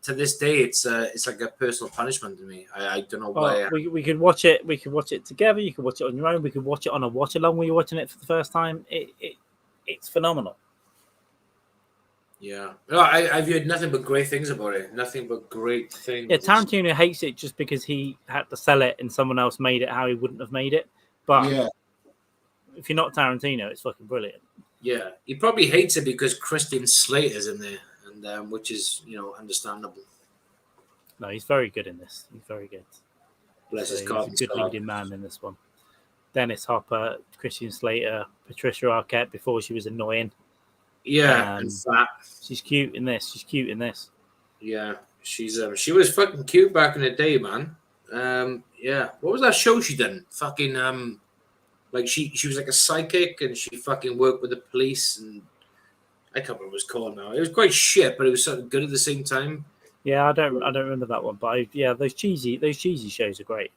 to this day it's like a personal punishment to me. I don't know why. We could watch it. We could watch it together. You could watch it on your own. We could watch it on a watch along when you're watching it for the first time. It's phenomenal. Yeah, no, I've heard nothing but great things about it. Nothing but great things. Yeah, Tarantino hates it just because he had to sell it and someone else made it how he wouldn't have made it. But yeah. If you're not Tarantino, it's fucking brilliant. Yeah, he probably hates it because Kristine Slater's in there, and which is understandable. No, he's very good in this. He's very good. Bless his heart. He's a good leading man in this one. Dennis Hopper, Kristine Slater, Patricia Arquette before she was annoying. Yeah, and fat. She's cute in this. Yeah, she was fucking cute back in the day, man. Yeah, what was that show she done? Fucking like she was like a psychic and she fucking worked with the police and I can't remember what it was called now. It was quite shit, but it was sort of good at the same time. Yeah, I don't remember that one, but those cheesy shows are great.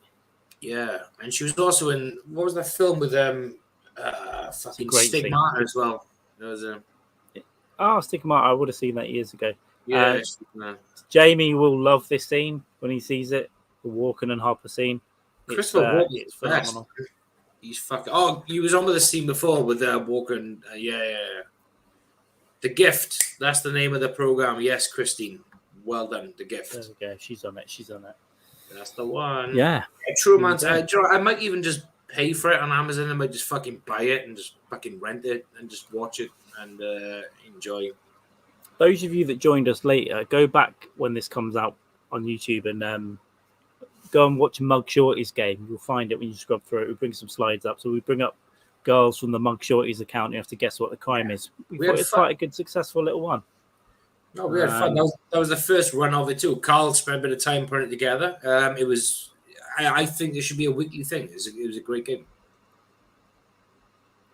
Yeah, and she was also in what was that film with fucking Stigmata as well. There was Stigmata. I would have seen that years ago. Yeah, Jamie will love this scene when he sees it. The Walken and Hopper scene. Christopher Walken is phenomenal. He's fucking. Oh, he was on with the scene before with Walker and yeah. The Gift. That's the name of the program. Yes, Kristine. Well done. The Gift. There we go. She's on it. That's the one. Yeah. True Romance. I might even just pay for it on Amazon. I might just fucking buy it and just fucking rent it and just watch it and enjoy. Those of you that joined us later, go back when this comes out on YouTube and go and watch Mugshawtys game. You'll find it when you scrub through it. We bring some slides up. So we bring up girls from the Mugshawtys account. You have to guess what the crime is. We thought it's quite a good, successful little one. No, we had fun. That was the first run of it too. Carl spent a bit of time putting it together. It was. I think it should be a weekly thing. It was a great game.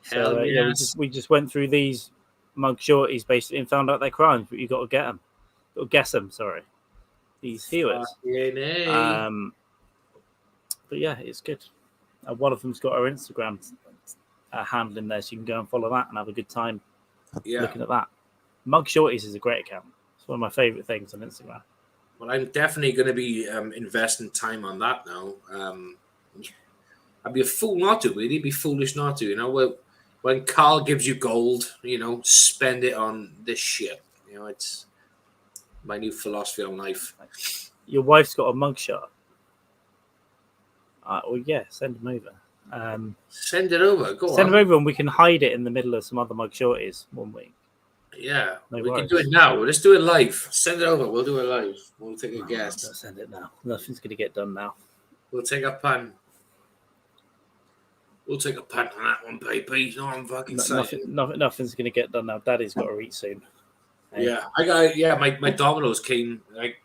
So yes. we just went through these Mugshawtys basically and found out their crimes, but you got to get them. Got to guess them. Sorry, these heroes. yeah, it's good. One of them's got her Instagram handle in there, so you can go and follow that and have a good time looking at that. Mugshawtys is a great account. It's one of my favorite things on Instagram. Well, I'm definitely going to be investing time on that now. I'd be a fool not to, really. Be foolish not to, you know. Well, when Carl gives you gold, you know, spend it on this shit. You know, it's my new philosophy on life. Your wife's got a mugshot. Well, yeah, send them over. Send it over. Go on. Send them over, and we can hide it in the middle of some other Mugshawtys one week. Yeah, No we worries. can do it now. Let's do it live. Send it over. We'll do it live. We'll take a guess. Don't send it now. Nothing's going to get done now. We'll take a punt. We'll take a punt on that one, baby. No, I'm fucking saying. Nothing's going to get done now. Daddy's got to eat soon. Hey. Yeah, my Domino's came like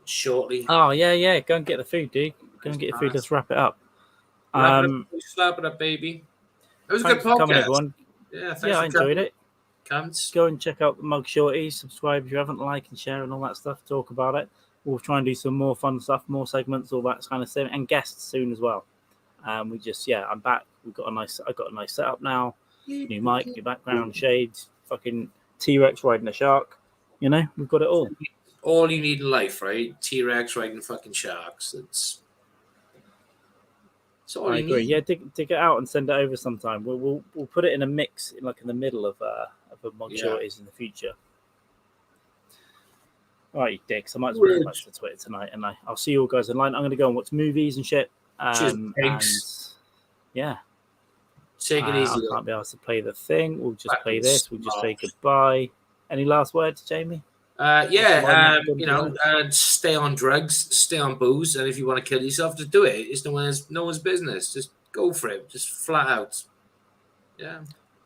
shortly. Oh, yeah. Go and get the food, dude. Go and get your food. Let's wrap it up. Slap it up, baby. It was a good podcast. Coming, everyone. Yeah, thanks I enjoyed it. Comes. Go and check out the Mugshawtys. Subscribe if you haven't, like and share and all that stuff. Talk about it. We'll try and do some more fun stuff, more segments, all that kind of stuff, and guests soon as well. I'm back. I got a nice setup now. New mic, new background, shades, fucking T-Rex riding a shark. You know, we've got it all. All you need in life, right? T-Rex riding fucking sharks. It's all I you agree. need. Yeah, dig it out and send it over sometime. We'll put it in a mix, in the middle of a Mugshawtys in the future. All right, you dicks. I might as well go back to Twitter tonight, and I'll see you all guys online. I'm going to go and watch movies and shit. Cheers, pigs. Yeah. Take it easy. I can't be asked to play the thing. We'll just play this. We'll just say goodbye. Any last words, Jamie? Stay on drugs, stay on booze, and if you want to kill yourself, just do it. It's no one's business. Just go for it. Just flat out. Yeah.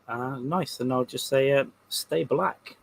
Nice. And I'll just say, stay black.